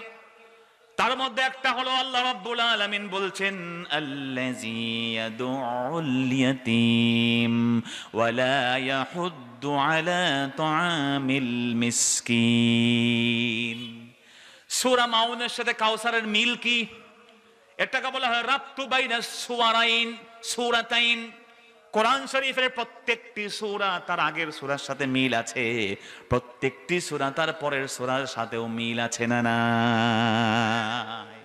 S1: তার মধ্যে একটা হলো আল্লাহ রাব্বুল আলামিন বলছেন আল্লাযী ইয়াদউল ইয়াতীম ওয়া লা ইয়াহুদ্দু আলা তুআমিল মিসকিন। সূরা মাউনের সাথে কাউসারের মিল কি? এটাকে বলা হয় রাবতু বাইনাস সুওয়ারাইন, সূরাতাইন। কোরআন শরীফের প্রত্যেকটি সূরা তার আগের সূরার সাথে মিল আছে, প্রত্যেকটি সূরা তার পরের সূরার সাথেও মিল আছে না নাই?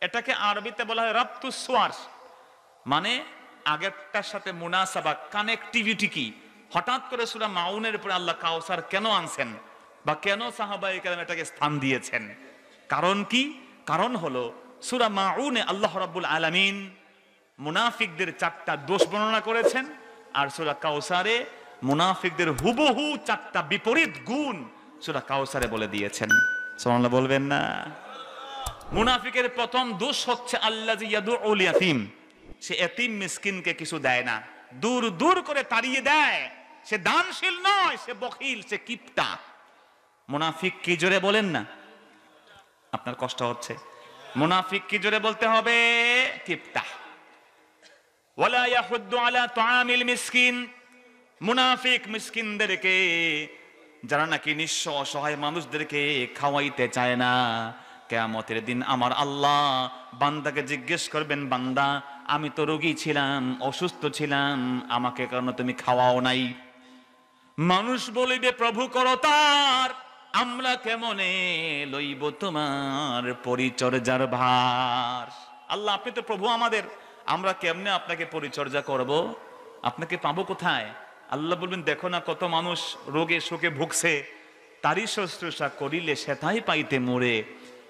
S1: এটাকে আরবিতে বলা হয় রাবতুস সুওয়ার, মানে আগেরটার সাথে মুনাসাবা, কানেক্টিভিটি। কি হঠাৎ করে সূরা মাউনের উপরে আল্লাহ কাউসার কেন আনছেন বা কেন সাহাবায়ে কেরাম এটাকে স্থান দিয়েছেন? কারণ কি? কারণ হলো সূরা মাউনে আল্লাহ রাব্বুল আলামিন মুনাফিকদের 4টা দোষ বর্ণনা করেছেন, আর সূরা কাউসারে মুনাফিকদের হুবহু 4টা বিপরীত গুণ সূরা কাউসারে বলে দিয়েছেন। সুবহানাল্লাহ বলবেন না? মুনাফিকের প্রথম দোষ হচ্ছে আল্লাযী ইয়াদউল ইয়াতীম, সে এতিম মিসকিনকে কিছু দেয় না, দূর দূর করে তাড়িয়ে দেয়। সে দানশীল নয়, সে বখিল, সে কিপটা। মুনাফিক কি জোরে বলেন না? আপনার কষ্ট হচ্ছে। মুনাফিক কি জোরে বলতে হবে? কিপটা। ওয়ালা ইয়াহুদ্দু আলা তুআমিল মিসকিন, মুনাফিক মিসকিনদেরকে, যারা নাকি নিঃস্ব অসহায় মানুষদেরকে খাওয়াইতে চায় না। কিয়ামতের দিন আমার আল্লাহ বান্দাকে জিজ্ঞেস করবেন, বান্দা আমি তো রোগী ছিলাম, অসুস্থ ছিলাম, আমাকে কেন তুমি খাওয়াও নাই? মানুষ বলিবে প্রভু করতার, আমরা কেমনে লইব তোমার পরিচর্যার ভার। আল্লাহ আপনি তো প্রভু আমাদের, আমরা কেমনে আপনাকে পরিচর্যা করব? আপনাকে পাবো কোথায়? আল্লাহ বলবেন, দেখো না কত মানুষ রোগে শোকে ভুগছে, তারই শুশ্রূষা করিলে সেটাই পাইতে মোরে।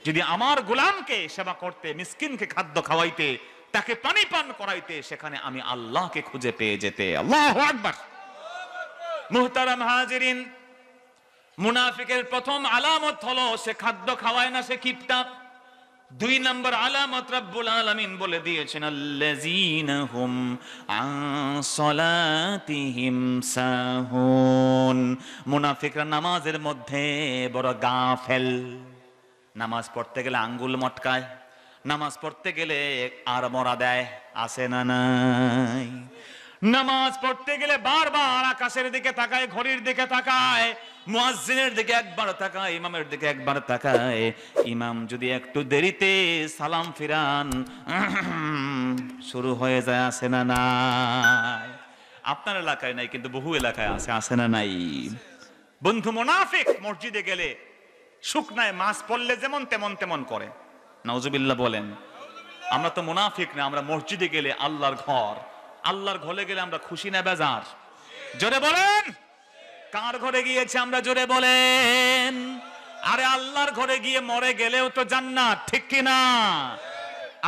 S1: যদি আমার গোলামকে সেবা করতে, মিসকিনকে খাদ্য খাওয়াইতে, তাকে পানি পান করাইতে, সেখানে আমি আল্লাহকে খুঁজে পেয়ে যেতে। আল্লাহু আকবার। মুহতারাম হাজিরিন, মুনাফিকের প্রথম আলামত হলো সে খাদ্য খাওয়ায় না, সে কিপটা। 2 নম্বর আলামত রব্বুল আলামিন বলে দিয়েছেন আল্লাযীনা হুম আন সালাতিহিম সাহুন মুনাফিকরা নামাজের মধ্যে বড় গাফেল। নামাজ পড়তে গেলে আঙ্গুল মটকায়, নামাজ পড়তে গেলে আর মরা দেয়, আছে না নাই? নামাজ পড়তে গেলে বারবার আকাশের দিকে তাকায়, ঘড়ির দিকে তাকায়, মুয়াজ্জিনের দিকে একবার তাকায়, ইমামের দিকে একবার তাকায়। ইমাম যদি একটু দেরিতে সালাম ফিরান শুরু হয়ে যায়, আছে না নাই? আপনার এলাকায় নাই, কিন্তু বহু এলাকায় আছে, আছে না নাই? বন্ধু, মুনাফিক মসজিদে গেলে শুকনায় মাছ পড়লে যেমন তেমন তেমন করে। নাউজুবিল্লাহ বলেন। আমরা তো মুনাফিক না, আমরা মসজিদে গেলে আল্লাহর ঘর, আল্লাহর ঘরে গেলে আমরা খুশি না বেজার? জোরে বলেন, কার ঘরে গিয়েছে আমরা? জোরে বলেন। আরে আল্লাহর ঘরে গিয়ে মরে গেলেও তো জান্নাত, ঠিক কিনা?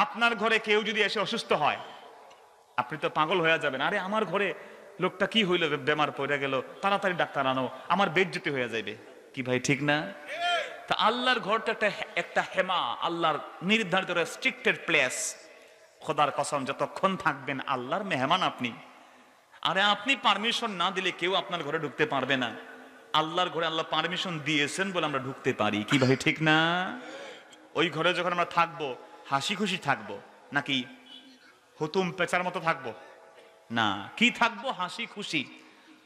S1: আপনার ঘরে কেউ যদি এসে অসুস্থ হয়, আপনি তো পাগল হয়ে যাবেন, আরে আমার ঘরে লোকটা কি হইলো, বেমার পড়ে গেল, তাড়াতাড়ি ডাক্তার আনো, আমার বেইজ্জতি হয়ে যাবে। কি ভাই, ঠিক না? তা আল্লাহর ঘরটা একটা হেমা, আল্লাহর নির্ধারিত রেস্ট্রিক্টেড প্লেস। খোদার কসম, যতক্ষণ থাকবেন আল্লাহর মেহমান আপনি। আরে আপনি পারমিশন না দিলে কেউ আপনার ঘরে ঢুকতে পারবে না। আল্লাহর ঘরে আল্লাহ পারমিশন দিয়েছেন বলে আমরা ঢুকতে পারি। কি ভাই, ঠিক না? ওই ঘরে যখন আমরা থাকবো, হাসি খুশি থাকবো নাকি হুতুম পেঁচার মতো থাকবো? না, কি থাকবো? হাসি খুশি।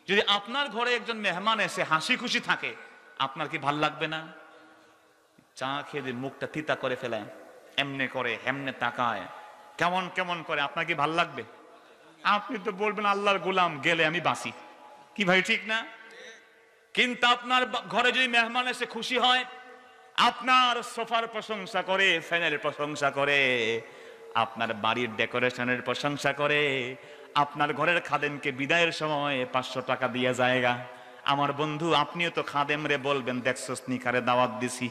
S1: যদি আপনার ঘরে একজন মেহমান এসে হাসি খুশি থাকে, আপনার কি ভাল লাগবে না? চা খেয়ে দিয়ে মুখটা তিতা করে ফেলে, এমনে করে হেমনে তাকায়, কেমন কেমন করে, আপনার কি ভাল লাগবে? আপনি তো বলবেন আল্লাহর গোলাম, গেলে আমি বাঁচি। কি ভাই, ঠিক না? কিন্তু আপনার ঘরে যদি মেহমান এসে খুশি হয়, আপনার সোফার প্রশংসা করে, ফ্যানের প্রশংসা করে, আপনার বাড়ির ডেকোরেশনের প্রশংসা করে, আপনার ঘরের খাদেমকে বিদায়ের সময় 500 টাকা দিয়ে জায়গা, আমার বন্ধু আপনিও তো খাদেম রে বলবেন, দেখছস নিকারে দাওয়াত দিছি।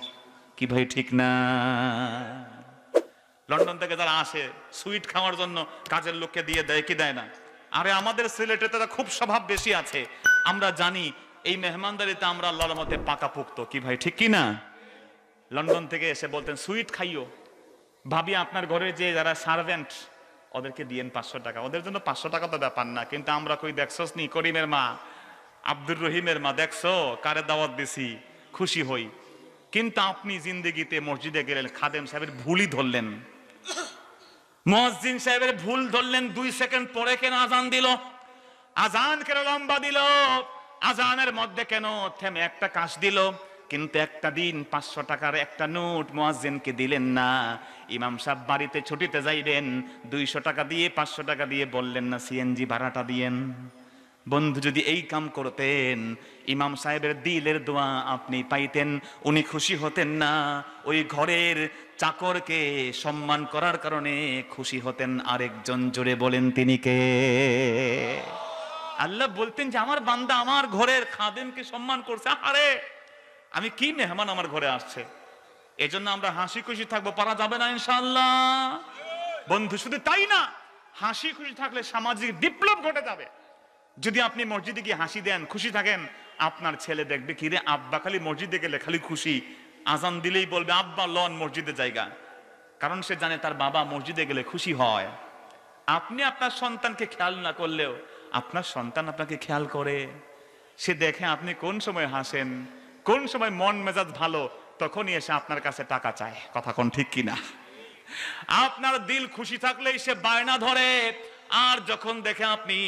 S1: কি ভাই, ঠিক না? লন্ডন থেকে যারা আসে সুইট খাওয়ার জন্য কাজের লোককে দিয়ে দেয়, কি দেয় না? আরে আমাদের সিলেটে তো খুব স্বভাব বেশি আছে, আমরা জানি এই মেহমানদারিতে আমরা আল্লাহর মতে পাকাপোক্ত। কি ভাই, ঠিক কি না? লন্ডন থেকে এসে বলতেন সুইট খাইও, ভাবি আপনার ঘরে যে যারা সার্ভেন্ট ওদেরকে দিয়েন 500 টাকা। ওদের জন্য 500 টাকা তো ব্যাপার না, কিন্তু আমরা কই, দেখছস নি করিমের মা, আব্দুর রহিমের মা, দেখছো কারে দাওয়াত দিছি, খুশি হই। কিন্তু আপনি জিন্দেগিতে মসজিদে গেলেন, খাদেম সাহেবের ভুলই ধরলেন, মুয়াজ্জিন সাহেবের ভুল ধরলেন, 2 সেকেন্ড পরে কেন আজান দিল, আজান কেন লম্বা দিল, আজানের মধ্যে কেন থেমে একটা কাশ দিল, কিন্তু একটা দিন 500 টাকার একটা নোট মুয়াজ্জিনকে দিলেন না। ইমাম সাহেব বাড়িতে ছুটিতে যাইবেন, 200 টাকা দিয়ে 500 টাকা দিয়ে বললেন না সিএনজি ভাড়াটা দিয়েন। বন্ধু, যদি এই কাম করতেন, ইমাম সাহেবের দিলের দোয়া আপনি পাইতেন, উনি খুশি হতেন না, ওই ঘরের চাকরকে সম্মান করার কারণে খুশি হতেন আরেকজন। জোরে বলেন তিনি কে? আল্লাহ বলতেন যে আমার বান্দা আমার ঘরের খাদেমকে সম্মান করছে, আরে আমি কি মেহমান আমার ঘরে আসছে, এজন্য আমরা হাসি খুশি থাকবো। পারা যাবে না ইনশাআল্লাহ? বন্ধু, শুধু তাই না, হাসি খুশি থাকলে সামাজিক বিপ্লব ঘটে যাবে। যদি আপনি মসজিদে গিয়ে হাসি দেন, খুশি থাকেন, আপনার ছেলে দেখবে কি রে আব্বা খালি মসজিদে গেলে খালি খুশি, আজান দিলেই বলবে আব্বা লন মসজিদে জায়গা, কারণ সে জানে তার বাবা মসজিদে গেলে খুশি হয়। আপনি আপনার সন্তানকে খেয়াল না করলেও আপনার সন্তান আপনাকে খেয়াল করে, সে দেখে আপনি কোন সময় হাসেন, কোন সময় মন মেজাজ ভালো, তখনই এসে আপনার কাছে টাকা চায়। কথা কোন ঠিক কিনা? আপনার দিল খুশি থাকলেই সে বায়না ধরে, আর যখন দেখে আপনি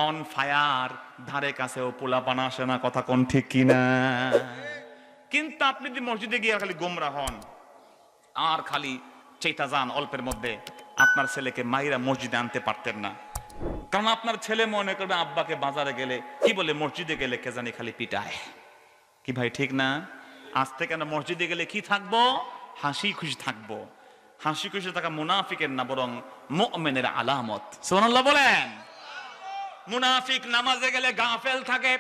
S1: অন ফায়ার, ধারে কাছেও পোলাপান আসে না। কথা কোন ঠিক কিনা? কিন্তু আপনি যদি মসজিদে গিয়ে খালি গোমরা হন আর খালি চেতা যান, অল্পের মধ্যে আপনার ছেলেকে মাইরা মসজিদে আনতে পারতেন না, কারণ আপনার ছেলে মনে করবে আব্বাকে বাজারে গেলে কি বলে, মসজিদে গেলে কে জানি খালি পিটায়। কি ভাই, ঠিক না? আজ থেকে আমরা মসজিদে গেলে কি থাকবো? হাসি খুশি থাকবো। হাসি খুশি থাকা মুনাফিকের না, বরং মুমিনের আলামত। সুবহানাল্লাহ বলেন। মুনাফিক নামাজে গেলে গাফেল থাকে।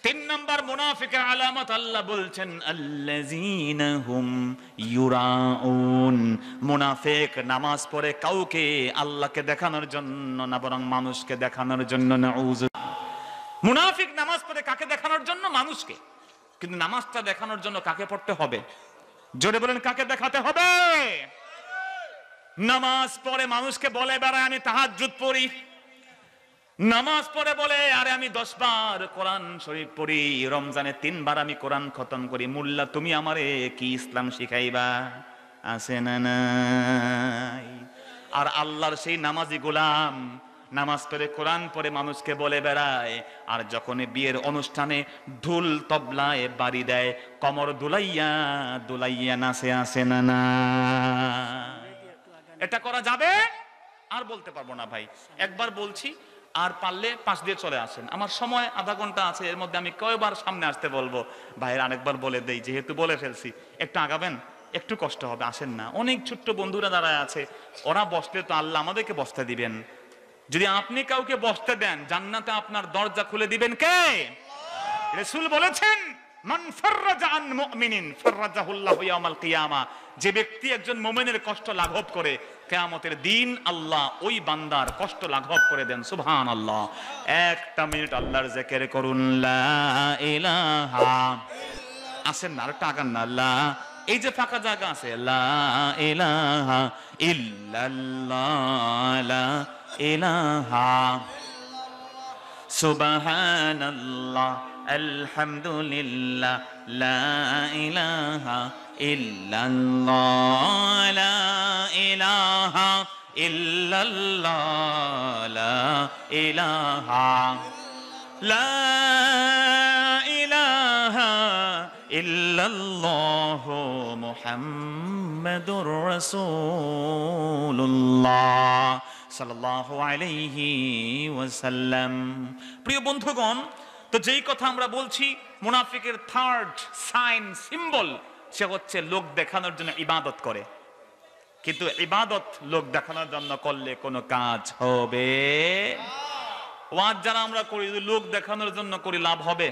S1: 3 নম্বর মুনাফিকের আলামত আল্লাহ বলছেন আল্লাযীনা হুম ইউরাউন। মুনাফিক নামাজ পড়ে কাউকে আল্লাহকে দেখানোর জন্য না, বরং মানুষকে দেখানোর জন্য। নাউজ। মুনাফিক নামাজ পড়ে কাকে দেখানোর জন্য? মানুষকে। কিন্তু নামাজটা দেখানোর জন্য কাকে পড়তে হবে? জোরে বলেন, কাকে দেখাতে হবে? নামাজ পড়ে মানুষকে বলে বেড়ায় আমি তাহাজ্জুদ পড়ি, নামাজ পড়ে বলে আরে আমি 10 বার কোরআন শরীফ পড়ি, রমজানে 3 বার আমি কোরআন খতম করি, মোল্লা তুমি আমারে কি ইসলাম শিখাইবা? আছে না নাই? আর আল্লাহর সেই নামাজি গোলাম নামাজ পড়ে কোরআন পড়ে মানুষকে বলে বেড়ায়, আর যখন বিয়ের অনুষ্ঠানে ঢোল তবলায় বাড়ি দেয়, কমর দুলাইয়া দুলাইয়া নাচে, আসে না না? এটা করা যাবে? আর বলতে পারবো না ভাই, একবার বলছি, আর পারলে পাশ দিয়ে চলে আসেন। আমার সময় আধা ঘন্টা আছে, এর মধ্যে আমি কয়বার সামনে আসতে বলবো? ভাইয়ের আরেকবার বলে দেই, যেহেতু বলে ফেলছি, একটু আগাবেন, একটু কষ্ট হবে, আসেন না। অনেক ছোট্ট বন্ধুরা দাঁড়ায় আছে, ওরা বসলে তো আল্লাহ আমাদেরকে বসতে দিবেন। যদি আপনি কাউকে বসতে দেন, জান্নাতে আপনার দরজা খুলে দিবেন কে? রাসূল বলেছেন, মান ফাররাজা আন মুমিনিন ফাররাজাহুল্লাহু ইয়াউমাল কিয়ামা, যে ব্যক্তি একজন মুমিনের কষ্ট লাঘব করে, কিয়ামতের দিন আল্লাহ ওই বান্দার কষ্ট লাঘব করে দেন। সুবহানাল্লাহ। একটা মিনিট আল্লাহর জিকির করুন, লা ইলাহা, আসেন না, আরেকটা আগান না, লা, এই যে ফাঁকা জায়গা আছে, লা ইলাহা ইল্লাল্লাহ, লা ইলাহা, সুবহানাল্লাহ, আলহামদুলিল্লাহ, লা ইলাহা ইল্লাল্লাহ, লা ইলাহা ইল্লাল্লাহ, লা ইলাহা, লা ইলাহা ইল্লাল্লাহ, মুহাম্মাদুর রাসূলুল্লাহ সাল্লাল্লাহু আলাইহি ওয়াসাল্লাম। প্রিয় বন্ধুগণ, তো যেই কথা আমরা বলছি, মুনাফিকের থার্ড সাইন, সিম্বল, সে হচ্ছে লোক দেখানোর জন্য ইবাদত করে। কিন্তু ইবাদত লোক দেখানোর জন্য করলে কোনো কাজ হবে? ওয়াজ যারা আমরা করি, লোক দেখানোর জন্য করি, লাভ হবে?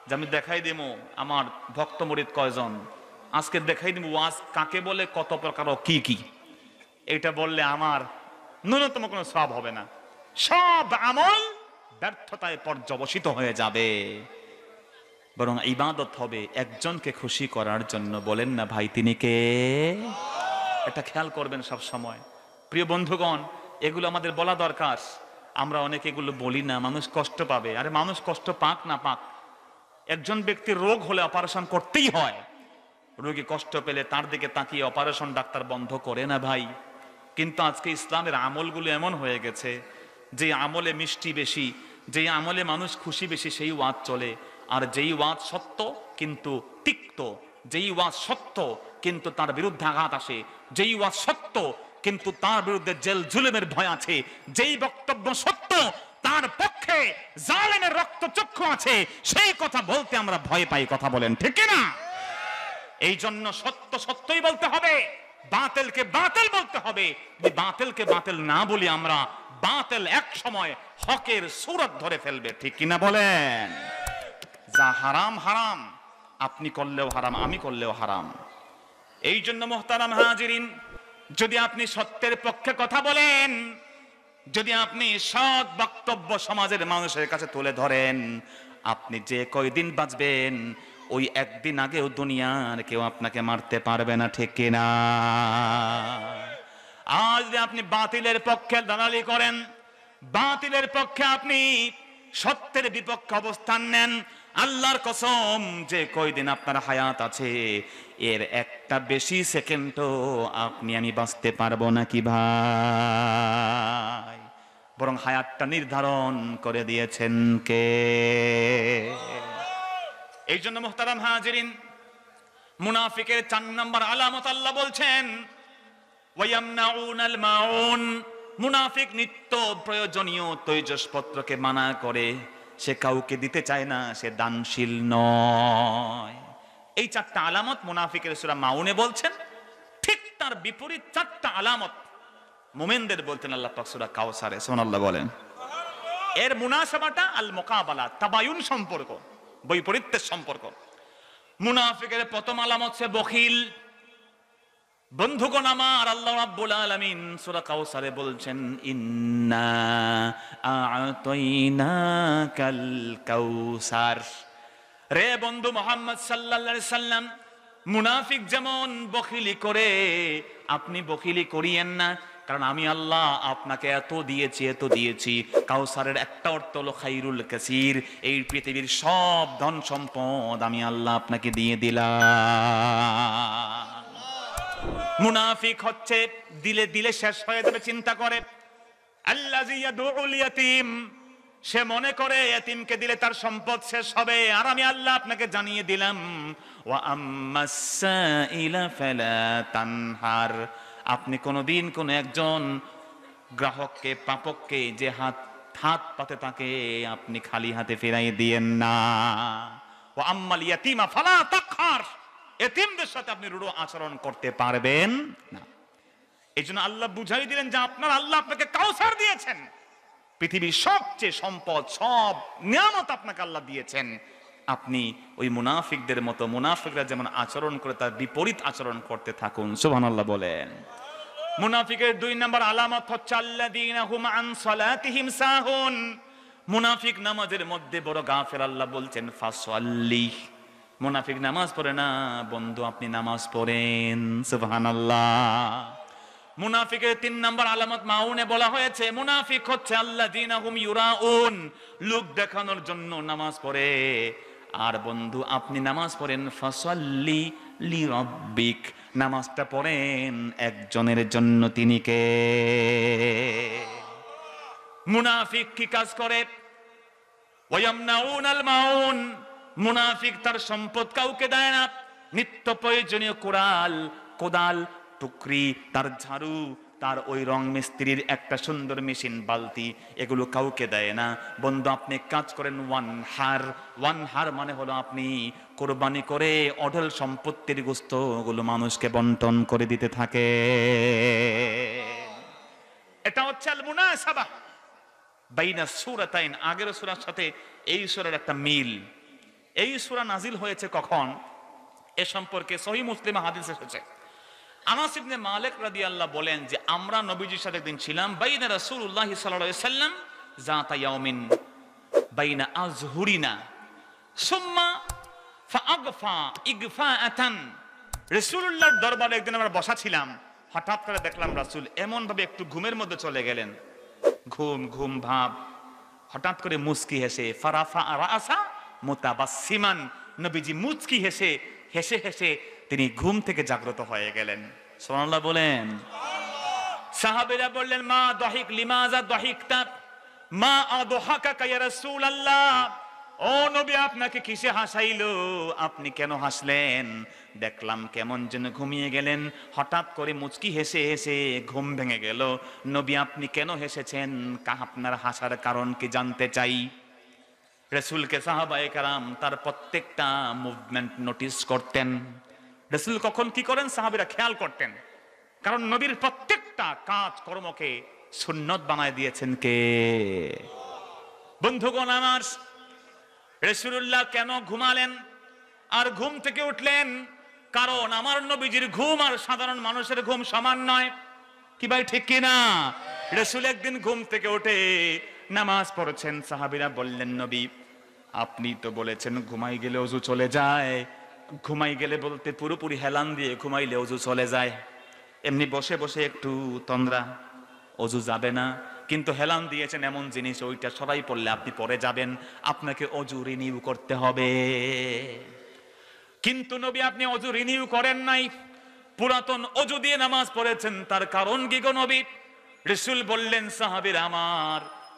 S1: যে আমি দেখাই দেবো আমার ভক্ত মুরিদ কয়জন, আজকে দেখাই দেবো ওয়াজ কাকে বলে, কত প্রকার ও কি কি, এটা বললে আমার ন্যূনতম কোনো সওয়াব হবে না। সব আমল ব্যর্থতায় পর্যবসিত হয়ে যাবে। বরং ইবাদত হবে একজনকে খুশি করার জন্য। বলেন না ভাই, তিনি কে? এটা খেয়াল করবেন সব সময়। প্রিয় বন্ধুগণ, এগুলো আমাদের বলা দরকার। আমরা অনেকে এগুলো বলি না, মানুষ কষ্ট পাবে। আরে মানুষ কষ্ট পাক না পাক, একজন ব্যক্তির রোগ হলে অপারেশন করতেই হয়। রোগী কষ্ট পেলে তার দিকে তাকিয়ে অপারেশন ডাক্তার বন্ধ করে না ভাই। কিন্তু আজকে ইসলামের আমলগুলো এমন হয়ে গেছে, যে আমলে মিষ্টি বেশি, যেই আমলে মানুষ খুশি বেশি, সেই ওয়াজ চলে। আর যেই ওয়াজ সত্য কিন্তু তিক্ত, যেই ওয়াজ সত্য কিন্তু তার বিরুদ্ধে আঘাত আসে, যেই ওয়াজ সত্য কিন্তু তার বিরুদ্ধে জেল জুলুমের ভয় আছে, যেই বক্তব্য সত্য তার পক্ষে জালেমের রক্তচক্ষু আছে, সেই কথা বলতে আমরা ভয় পাই। কথা বলেন ঠিক না? এই জন্য সত্য সত্যই বলতে হবে, বাতিলকে বাতিল বলতে হবে। যদি বাতিলকে বাতিল না বলি আমরা, বাতিল এক সময় হকের সূরত ধরে ফেলবে। ঠিক কিনা বলেন? যা হারাম হারাম, আপনি করলেও হারাম, আমি করলেও হারাম। এই জন্য মুহতারাম হাজিরিন, যদি আপনি সত্যের পক্ষে কথা বলেন, যদি আপনি সৎ বক্তব্য সমাজের মানুষের কাছে তুলে ধরেন, আপনি যে কয়দিন বাঁচবেন, ওই একদিন আগেও দুনিয়ার কেউ আপনাকে মারতে পারবে না। ঠিক কিনা? আজ যদি আপনি বাতিলের পক্ষে দালালি করেন, বাতিলের পক্ষে আপনি সত্যের বিপক্ষে অবস্থান নেন, আল্লাহর কসম, যে কয়দিন আপনার হায়াত আছে, এর একটা বেশি সেকেন্ডও আপনি আমি বাঁচতে পারবো না কি ভাই? বরং হায়াতটা নির্ধারণ করে দিয়েছেন কে? এই জন্য মুহতারাম হাজিরিন, মুনাফিকের 4 নম্বর আলামত আল্লাহ বলছেন, ওয়ায়ামনাউনাল মাউন, মুনাফিক নিত্য প্রয়োজনীয় তৈজসপত্রকে মানা করে, সে কাউকে দিতে চায় না, সে দানশীল নয়। এই 4টা আলামত মুনাফিকের সূরা মাউনে বলছেন। ঠিক তার বিপরীত 4টা আলামত মুমিনদের বলতেন আল্লাহ পাক সূরা কাউসারে। সুবহানাল্লাহ বলেন। এর মুনাসাবাটা আল মুকাবালা, তাবায়ুন সম্পর্ক, বৈপরীত্যের সম্পর্ক। মুনাফিকের প্রথম আলামত সে বখিল। বন্ধুগণ আমার, আল্লাহ রাব্বুল আলামিন সূরা কাউসারে বলছেন, ইন্না আ'তাইনাকাল কাউসার। রে বন্ধু মুহাম্মদ সাল্লাল্লাহু আলাইহি সাল্লাম, মুনাফিক যেমন বখিলি করে, আপনি বখিলি করিয়েন না। কারণ আমি আল্লাহ আপনাকে এত দিয়েছি। কাউসারের একটা অর্থ হলো খাইরুল কাসির, এই পৃথিবীর সব ধন সম্পদ আমি আল্লাহ আপনাকে দিয়ে দিলাম। মুনাফিক হচ্ছে দিলে শেষ হয়ে যাবে চিন্তা করে। আল্লাযী ইয়াদউল ইয়াতীম, সে মনে করে এতিমকে দিলে তার সম্পদ শেষ হবে। আর আমি আল্লাহ আপনাকে জানিয়ে দিলাম, ওয়া আম্মাস সাইলা ফালা তানহার, আপনি কোনদিন কোন একজন গ্রাহককে প্রাপককে যে হাত পাতে তাকে আপনি খালি হাতে ফেরাই দিয়েন না। ওয়া আম্মাল ইয়াতীমা ফালা তাকহার, এতিমদের সাথে আপনি রূঢ় আচরণ করতে পারবেন না। এই জন্য আল্লাহ বুঝাই দিলেন যে আপনার আল্লাহ আপনাকে কাউসার দিয়েছেন, পৃথিবীর সবচেয়ে সম্পদ, সব নিয়ামত আপনাকে আল্লাহ দিয়েছেন। আপনি ওই মুনাফিকদের মতো, মুনাফিকরা যেমন আচরণ করে তার বিপরীত আচরণ করতে থাকুন। সুবহানাল্লাহ বলেন। মুনাফিকের 2 নম্বর আলামত হচ্ছে আল্লাযীনা হুম আন সালাতিহিম সাহুন, মুনাফিক নামাজের মধ্যে বড় গাফেল। আল্লাহ বলছেন ফাসাল্লি, মুনাফিক নামাজ পড়ে না, বন্ধু আপনি নামাজ পড়েন। সুবহানাল্লাহ। মুনাফিকের 3 নম্বর আলামত মাউনে বলা হয়েছে, মুনাফিক হচ্ছে আল্লাযীনা হুম ইউরাউন, লোক দেখানোর জন্য নামাজ পড়ে। আর বন্ধু আপনি নামাজ পড়েন ফাসাল্লি লিরাব্বিক, নামাজটা পড়েন একজনের জন্য, তিনি কে? মুনাফিক কি কাজ করে? ওয়ায়ামনাউনাল মাউন, মুনাফিক তার সম্পদ কাউকে দেয় না। নিত্য প্রয়োজনীয় কোদাল, টুকরি, তার ঝাড়ু, তার ওই রং মিস্ত্রির একটা সুন্দর মেশিন, বালতি, এগুলো কাউকে দেয় না। বন্ধু আপনি কাজ করেন ওয়ান হার মানে হলো আপনি কোরবানি করে অঢল সম্পত্তির গোশত ওগুলো মানুষকে বন্টন করে দিতে থাকে। এটা হচ্ছে আল মুনাসাবা বাইনা সূরাতাইন, আগের সূরার সাথে এই সূরার একটা মিল। এই সূরা নাজিল হয়েছে কখন, এ সম্পর্কে সহিহ মুসলিম হাদিস এসেছে। আনাস ইবনে মালিক রাদিয়াল্লাহু বলেন যে আমরা নবীজির সাথে একদিন ছিলাম, বাইনা রাসূলুল্লাহ সাল্লাল্লাহু আলাইহি সাল্লাম যাতা ইয়াউমিন বাইনা আযহুরিনা সুম্মা ফাআগফা ইগফাআতান, রাসূলুল্লাহর দরবারে একদিন আমরা বসা ছিলাম, হঠাৎ করে দেখলাম রাসূল এমন ভাবে একটু ঘুমের মধ্যে চলে গেলেন, ঘুম ভাব, হঠাৎ করে মুস্কি হেসে, ফারাফা রাসা মুতাবাসসিমান, নবীজি মুস্কি হেসে তিনি ঘুম থেকে জাগ্রত হয়ে গেলেন। সুবহানাল্লাহ বলেন। সাহাবীরা বললেন মা দাহিক লিমাযা দাহিকতা মা আদহাকাকা ইয়া রাসূলুল্লাহ, ও নবী আপনাকে কিসে হাসাইলো, আপনি কেন হাসলেন? দেখলাম কেমন যেন ঘুমিয়ে গেলেন, হঠাৎ করে মুচকি হেসে ঘুম ভেঙে গেল। নবী আপনি কেন হেসেছেন, আপনার হাসার কারণ কি জানতে চাই। রাসূলকে সাহাবায়ে কেরাম তার প্রত্যেকটা মুভমেন্ট নোটিস করতেন। রাসূল কখন কি করেন সাহাবীরা খেয়াল করতেন, কারণ নবীর প্রত্যেকটা কাজ কর্মকে সুন্নত বানায় দিয়েছেন কে? বন্ধুগণ আমার, রাসূলুল্লাহ কেন ঘুমালেন আর ঘুম থেকে উঠলেন? কারণ আমার নবীজির ঘুম আর সাধারণ মানুষের ঘুম সমান নয়। কি ভাই ঠিক কিনা? রাসূল একদিন ঘুম থেকে উঠে নামাজ পড়ছেন, সাহাবীরা বললেন নবী আপনি তো বলেছেন ঘুমাই গেলে ওযু চলে যায়। ঘুমাই গেলে বলতে পুরোপুরি হেলান দিয়ে ঘুমাইলে ওযু চলে যায়, এমনি বসে বসে একটু তন্দ্রা, ওযু যাবে না। কিন্তু হেলান দিয়েছেন এমন জিনিস, ওইটা সরাই পড়লে আপনি পরে যাবেন, আপনাকে ওযু রিনিউ করতে হবে। কিন্তু নবী আপনি ওযু রিনিউ করেন নাই, পুরাতন ওযু দিয়ে নামাজ পড়েছেন, তার কারণ কি গো নবী? রাসূল বললেন সাহাবীরা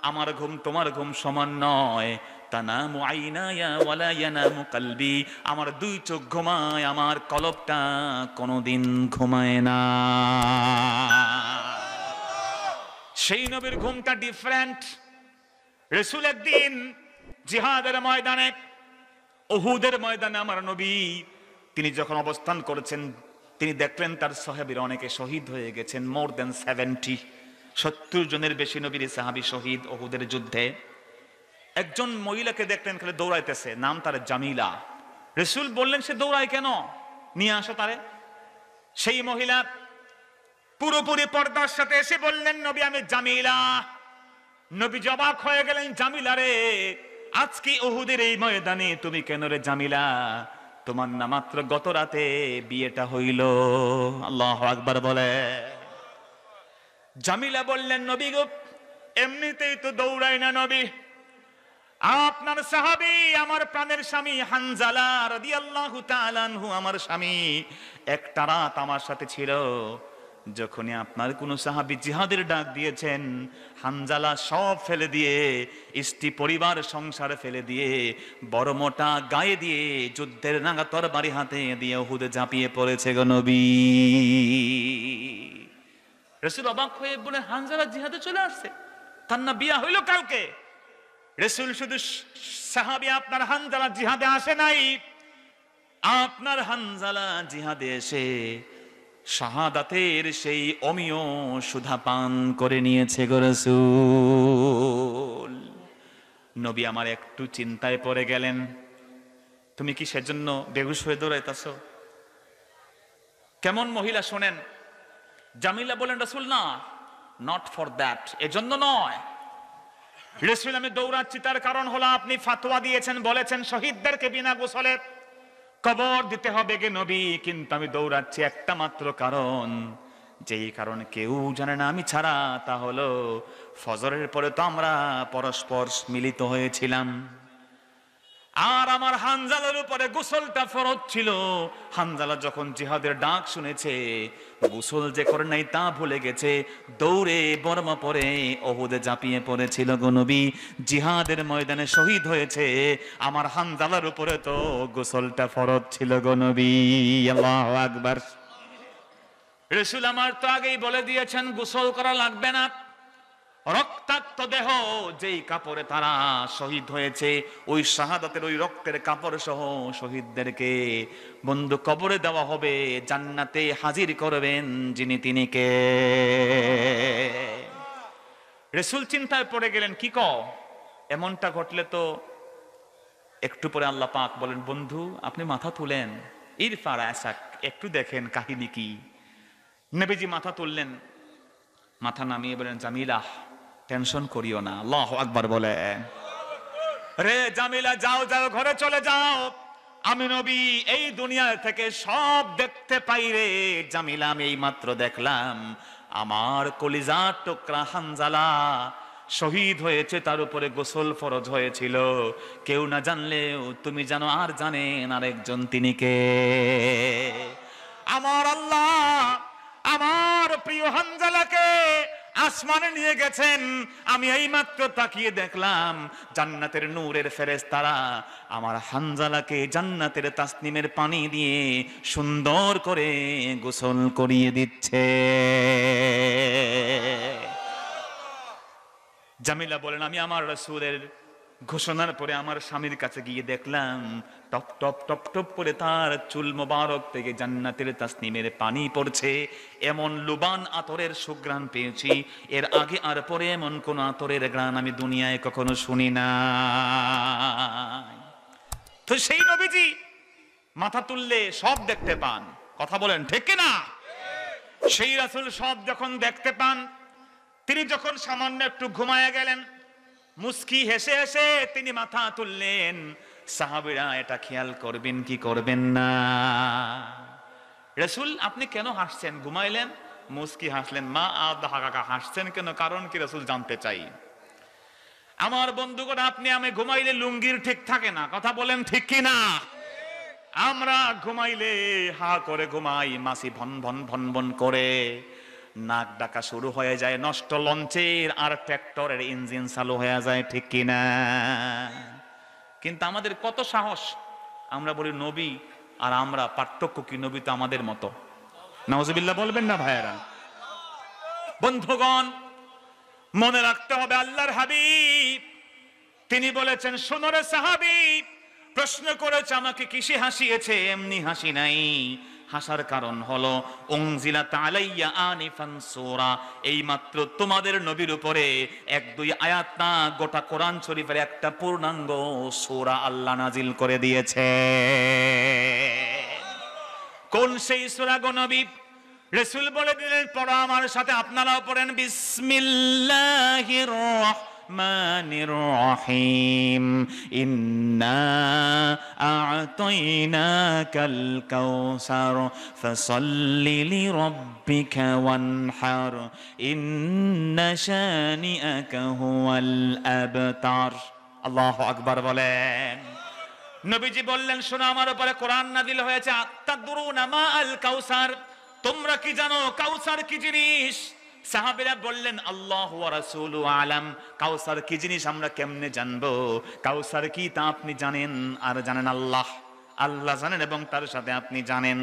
S1: আমার ঘুম তোমার ঘুম সমান নয়। তানামু আইনায়া ওয়ালা ইয়ানামু কলবি, আমার 2 চোখ ঘুমায়, আমার কলবটা কোনোদিন ঘুমায় না। সেই নবীর ঘুমটা ডিফারেন্ট। রাসূল একদিন জিহাদের ময়দানে, উহুদের ময়দানে আমার নবী তিনি যখন অবস্থান করেছেন, তিনি দেখলেন তার সাহাবীরা অনেকে শহীদ হয়ে গেছেন, মোর দেন 70 জনের বেশি নবীর সাহাবী শহীদ উহুদের যুদ্ধে। একজন মহিলাকে দেখলেন খালি দৌড়াইতেছে, নাম তার জামিলা। রাসূল বললেন সে দৌড়ায় কেন, নিয়ে আসো তারে। সেই মহিলা পুরোপুরি পর্দার সাথে এসে বললেন নবী আমি জামিলা। নবী অবাক হয়ে গেলেন, জামিলা রে, আজকে উহুদের এই ময়দানে তুমি কেন রে জামিলা? তোমার না মাত্র গত রাতে বিয়েটা হইল। আল্লাহু আকবার বলে। জামিলা বললেন, নবী গো, এমনিতেই তো দৌড়াই না নবী, আপনার সাহাবী আমার প্রাণের স্বামী হানজালা রাদিয়াল্লাহু তাআলা আনহু আমার স্বামী একটা রাত আমার সাথে ছিল। যখনই আপনার কোন সাহাবী জিহাদের ডাক দিয়েছেন, হানজালা সব ফেলে দিয়ে, স্ত্রী পরিবার সংসার ফেলে দিয়ে, বড় মোটা গায়ে দিয়ে, যুদ্ধের নাঙ্গা তরবারি হাতে দিয়ে উহুদে ঝাঁপিয়ে পড়েছে গো নবী। রাসূল অবাক হয়ে বলে, হানজালা জিহাদে চলে আসছে, তার না বিয়া হইল কালকে? রাসূল শুধু সাহাবী আপনার হানজালা জিহাদে আসে নাই, আপনার হানজালা জিহাদে এসে শাহাদাতের সেই অমিয় সুধা পান করে নিয়েছে গো রাসূল। নবী আমার একটু চিন্তায় পড়ে গেলেন, তুমি কি সেজন্য বেহুশ হয়ে দৌড়াইতেছ? কেমন মহিলা শোনেন। জামিলা বলেন, রাসূল না, নট ফর দ্যাট, এজন্য নয় রাসূল, আমি দৌড়াচ্ছি তার কারণ হলো আপনি ফতোয়া দিয়েছেন, বলেছেন শহীদদেরকে বিনা গোসলে কবর দিতে হবে গে নবী, কিন্তু আমি দৌড়াচ্ছি একটা মাত্র কারণ, যেই কারণ কেউ জানে না আমি ছাড়া, তা হলো ফজরের পরে তো আমরা পরস্পর মিলিত হয়েছিলাম, আর আমার হানজালার উপরে গোসলটা ফরজ ছিল। হানজালা যখন জিহাদের ডাক শুনেছে, গোসল যে করে নাই তা ভুলে গেছে, দৌড়ে বর্মা পরে উহুদে ঝাঁপিয়ে পড়েছিল গো নবী, জিহাদের ময়দানে শহীদ হয়েছে। আমার হানজালার উপরে তো গোসলটা ফরজ ছিল গো নবী। আল্লাহু আকবার। রাসূল আমার তো আগেই বলে দিয়েছেন গোসল করা লাগবে না, রক্তাক্ত দেহ যেই কাপড়ে তারা শহীদ হয়েছে, ওই শাহাদাতের ওই রক্তের কাপড় সহ শহীদদেরকে বন্ধু কবরে দেওয়া হবে, জান্নাতে হাজির করবেন যিনি তিনি কে? রাসূল চিন্তায় পড়ে গেলেন, কি কও, এমনটা ঘটলে তো। একটু পরে আল্লাহ পাক বলেন, বন্ধু আপনি মাথা তুলেন, ইরফা রাসাক, একটু দেখেন কাহিনী কি। নবীজি মাথা তুললেন, মাথা নামিয়ে বলেন, জামিলা টেনশন করিও না। আল্লাহু আকবার বলে, রে জামিলা যাও যাও, ঘরে চলে যাও, আমি নবী এই দুনিয়া থেকে সব দেখতে পাই রে জামিলা, আমি এই মাত্র দেখলাম আমার কলিজার টুকরা হানজালা শহীদ হয়েছে, তার উপরে গোসল ফরজ হয়েছিল, কেউ না জানলেও তুমি জানো, আর জানেন আরেকজন, তিনি কে? আমার আল্লাহ আমার প্রিয় হানজালাকে আসমানে নিয়ে গেছেন, আমি এইমাত্র তাকিয়ে দেখলাম জান্নাতের নূরের ফেরেশতারা আমার হানজালাকে জান্নাতের তাসনিমের পানি দিয়ে সুন্দর করে গোসল করিয়ে দিচ্ছে। জামিলা বলেন, আমি আমার রাসূলের ঘোষণার পরে আমার স্বামীর কাছে গিয়ে দেখলাম টপ টপ টপ টপ করে তার চুল মোবারক থেকে জান্নাতের তাসনিমের পানি পড়ছে। এমন লুবান আতরের সুঘ্রাণ পেয়েছি, এর আগে আর পরে এমন কোন আতরের ঘ্রাণ আমি দুনিয়ায় কখনো শুনি না। তো সেই নবীজি মাথা তুললে সব দেখতে পান, কথা বলেন ঠিক কিনা? সেই রাসূল সব যখন দেখতে পান, তিনি যখন সামান্য একটু ঘুমায়া গেলেন, মুস্কি হেসে হেসে তিনি মাথা তুললেন। সাহাবীরা এটা খেয়াল করবেন কি করবেন না? রাসূল আপনি কেন হাসছেন? ঘুমাইলেন, মুস্কি হাসলেন। মা আদা হাসছেন কেন, কারণ কি রাসূল জানতে চাই। আমার বন্ধুগণ, আপনি আমি ঘুমাইলে লুঙ্গির ঠিক থাকে না, কথা বলেন ঠিক কি না? আমরা ঘুমাইলে হা করে ঘুমাই, মাসি ভন ভন ভন ভন করে নাক ডাকা শুরু হয়ে যায়, নষ্ট লঞ্চের আর ট্র্যাক্টরের ইঞ্জিন চালু হয়ে যায়, ঠিক কিনা? কিন্তু আমাদের কত সাহস, আমরা বলি নবী আর আমরা, পার্থক্য কি? নবী তো আমাদের মতো। নাউজুবিল্লাহ বলবেন না ভাইয়েরা? বন্ধুগণ মনে রাখতে হবে, আল্লাহর হাবিব তিনি বলেছেন, শোনো রে সাহাবী, প্রশ্ন করেছে আমাকে কিসে হাসিয়েছে? এমনি হাসি নাই, হাসার কারণ হলো উনজিলাত আলাইয়া আনিফান সূরা, এই মাত্র তোমাদের নবীর উপরে এক দুই আয়াত না, গোটা কোরআন শরীফের একটা পূর্ণাঙ্গ সূরা আল্লাহ নাজিল করে দিয়েছে। কোন সেই সূরা গো নবী? রাসূল বলে দিলেন, পড়ো আমার সাথে, আপনারাও পড়েন, বিসমিল্লাহির রাহমানির রাহিম, ইন্না
S2: আ'তাইনাকাল কাউসার ফাসাল্লি লিরাব্বিকা ওয়ানহার ইন্না শানিআকা হুয়াল আবতার।
S1: আল্লাহু আকবার বলেন। নবীজি বললেন, শোনো, আমার উপরে কোরআন নাযিল হয়েছে, আতাদরুনা মা আল কাউসার, তোমরা কি জানো কাউসার কি জিনিস? সাহাবীরা বললেন, আল্লাহু ওয়া রাসূলু আলাম, কাউসার কি জিনিস আমরা কেমনে জানবো? কাউসার কি তা আপনি জানেন, আর জানেন আল্লাহ, আল্লাহ জানেন এবং তার সাথে আপনি জানেন।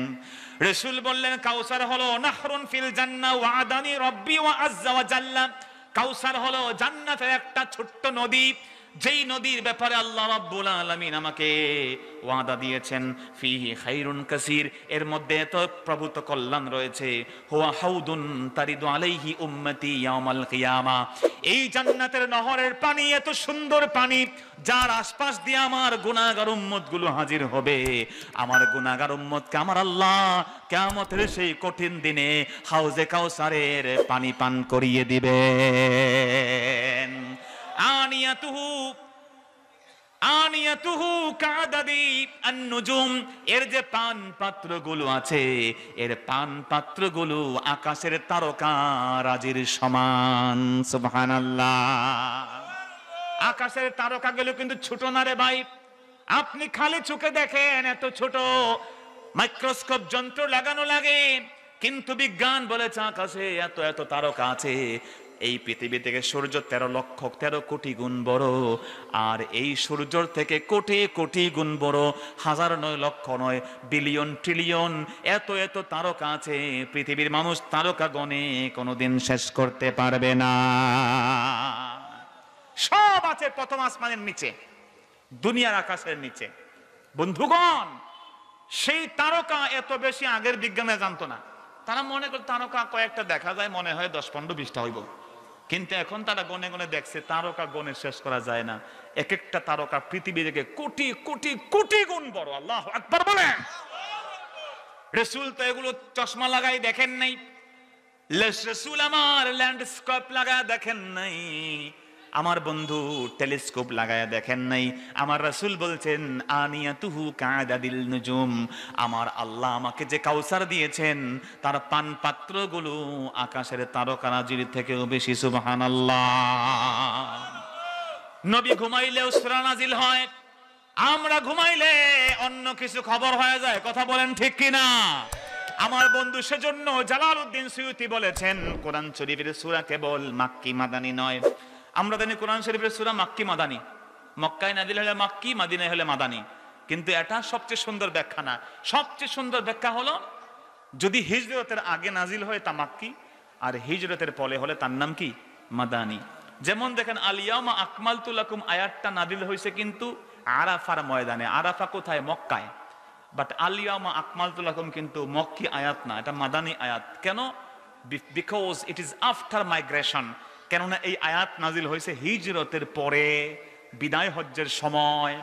S1: রাসূল বললেন, কাউসার হলো নাহরুন ফিল জান্নাহ ওয়া'দানি রাব্বি ওয়া আযজা ওয়া জাল্লা, কাউসার হলো জান্নাতের একটা ছোট্ট নদী, যেই নদীর ব্যাপারে আল্লাহ রাব্বুল আলামিন আমাকে ওয়াদা দিয়েছেন, ফিহি খাইরুন কাসীর, এর মধ্যে এত প্রভূত কল্যাণ রয়েছে, হুয়া হাউদুন তারিদু আলাইহি উম্মতি ইয়াউমাল কিয়ামা, এই জান্নাতের নহরের পানি এত সুন্দর পানি, যার আশপাশ দিয়ে আমার গুনাহগার উম্মতগুলো হাজির হবে, আমার গুনাহগার উম্মতকে আমার আল্লাহ কিয়ামতের সেই কঠিন দিনে হাউজে কাউসারের পানি পান করিয়ে দিবেন। আনিয়াতুহু কাদাদি আন-নুজুম, এর যে পান পাত্রগুলো আছে, এর পান পাত্রগুলো আকাশের তারকা রাজির সমান। সুবহানাল্লাহ। আকাশের তারকাগুলো কিন্তু ছোট না রে ভাই, আপনি খালি চোখে দেখেন এত ছোট, মাইক্রোস্কোপ যন্ত্র লাগানো লাগে, কিন্তু বিজ্ঞান বলেছে আকাশে এত এত তারকা আছে, এই পৃথিবী থেকে সূর্য 13 কোটি গুণ বড়, আর এই সূর্যর থেকে কোটি কোটি গুণ বড়, হাজার নয়, লক্ষ নয়, বিলিয়ন ট্রিলিয়ন, এত এত তারকা আছে, পৃথিবীর মানুষ তারকা গণে কোনোদিন শেষ করতে পারবে না। সব আছে প্রথম আসমানের নিচে, দুনিয়ার আকাশের নিচে। বন্ধুগণ, সেই তারকা এত বেশি আগের বিজ্ঞানে জানতো না, তারা মনে করে তারকা কয়েকটা দেখা যায়, মনে হয় 10-15-20টা হইব, কিন্তু এখন তারা গনে গনে দেখছে তারকা গনে শেষ করা যায় না, এক একটা তারকা পৃথিবী থেকে কোটি কোটি কোটি গুণ বড়। আল্লাহু আকবার বলেন। রাসূল তো এগুলো চশমা লাগাই দেখেন নাই, রাসূল আমার ল্যান্ডস্কেপ লাগায় দেখেন নাই, আমার বন্ধু টেলিস্কোপ লাগায় দেখেন নাই, আমার রাসূল বলছেন আনিয়াতুহু কাদাদিল নুজুম, আমার আল্লাহ আমাকে যে কাউসার দিয়েছেন তার পান পাত্রগুলো আকাশের তারকারাজির থেকেও বেশি। সুবহানাল্লাহ। নবী ঘুমাইলেও সূরা নাজিল হয়, আমরা ঘুমাইলে অন্য কিছু খবর হয়ে যায়, কথা বলেন ঠিক কিনা? আমার বন্ধু সেজন্য জালালউদ্দিন সুয়ুতি বলেছেন, কোরআন শরীফের সূরা কেবল মাক্কি মাদানী নয়। আমরা জানি কোরআন শরীফের সূরা মাক্কি মাদানী, মক্কায় নাজিল হলে মাক্কি, মদিনায় হলে মাদানী, কিন্তু এটা সবচেয়ে সুন্দর ব্যাখ্যা না। সবচেয়ে সুন্দর ব্যাখ্যা হলো যদি হিজরতের আগে নাজিল হয় তা মাক্কি, আর হিজরতের পরে হলে তার নাম কি? মাদানী। যেমন দেখেন আল ইয়াউমা আকমালতু লাকুম আয়াতটা নাজিল হয়েছে কিন্তু আরাফার ময়দানে। আরাফা কোথায়? মক্কায়। বাট আল ইয়াউমা আকমালতু লাকুম কিন্তু মক্কি আয়াত না, এটা মাদানী আয়াত। কেন? Because it is after migration. কেননা এই আয়াত নাজিল হয়েছে হিজরতের পরে, বিদায় হজ্জের সময়।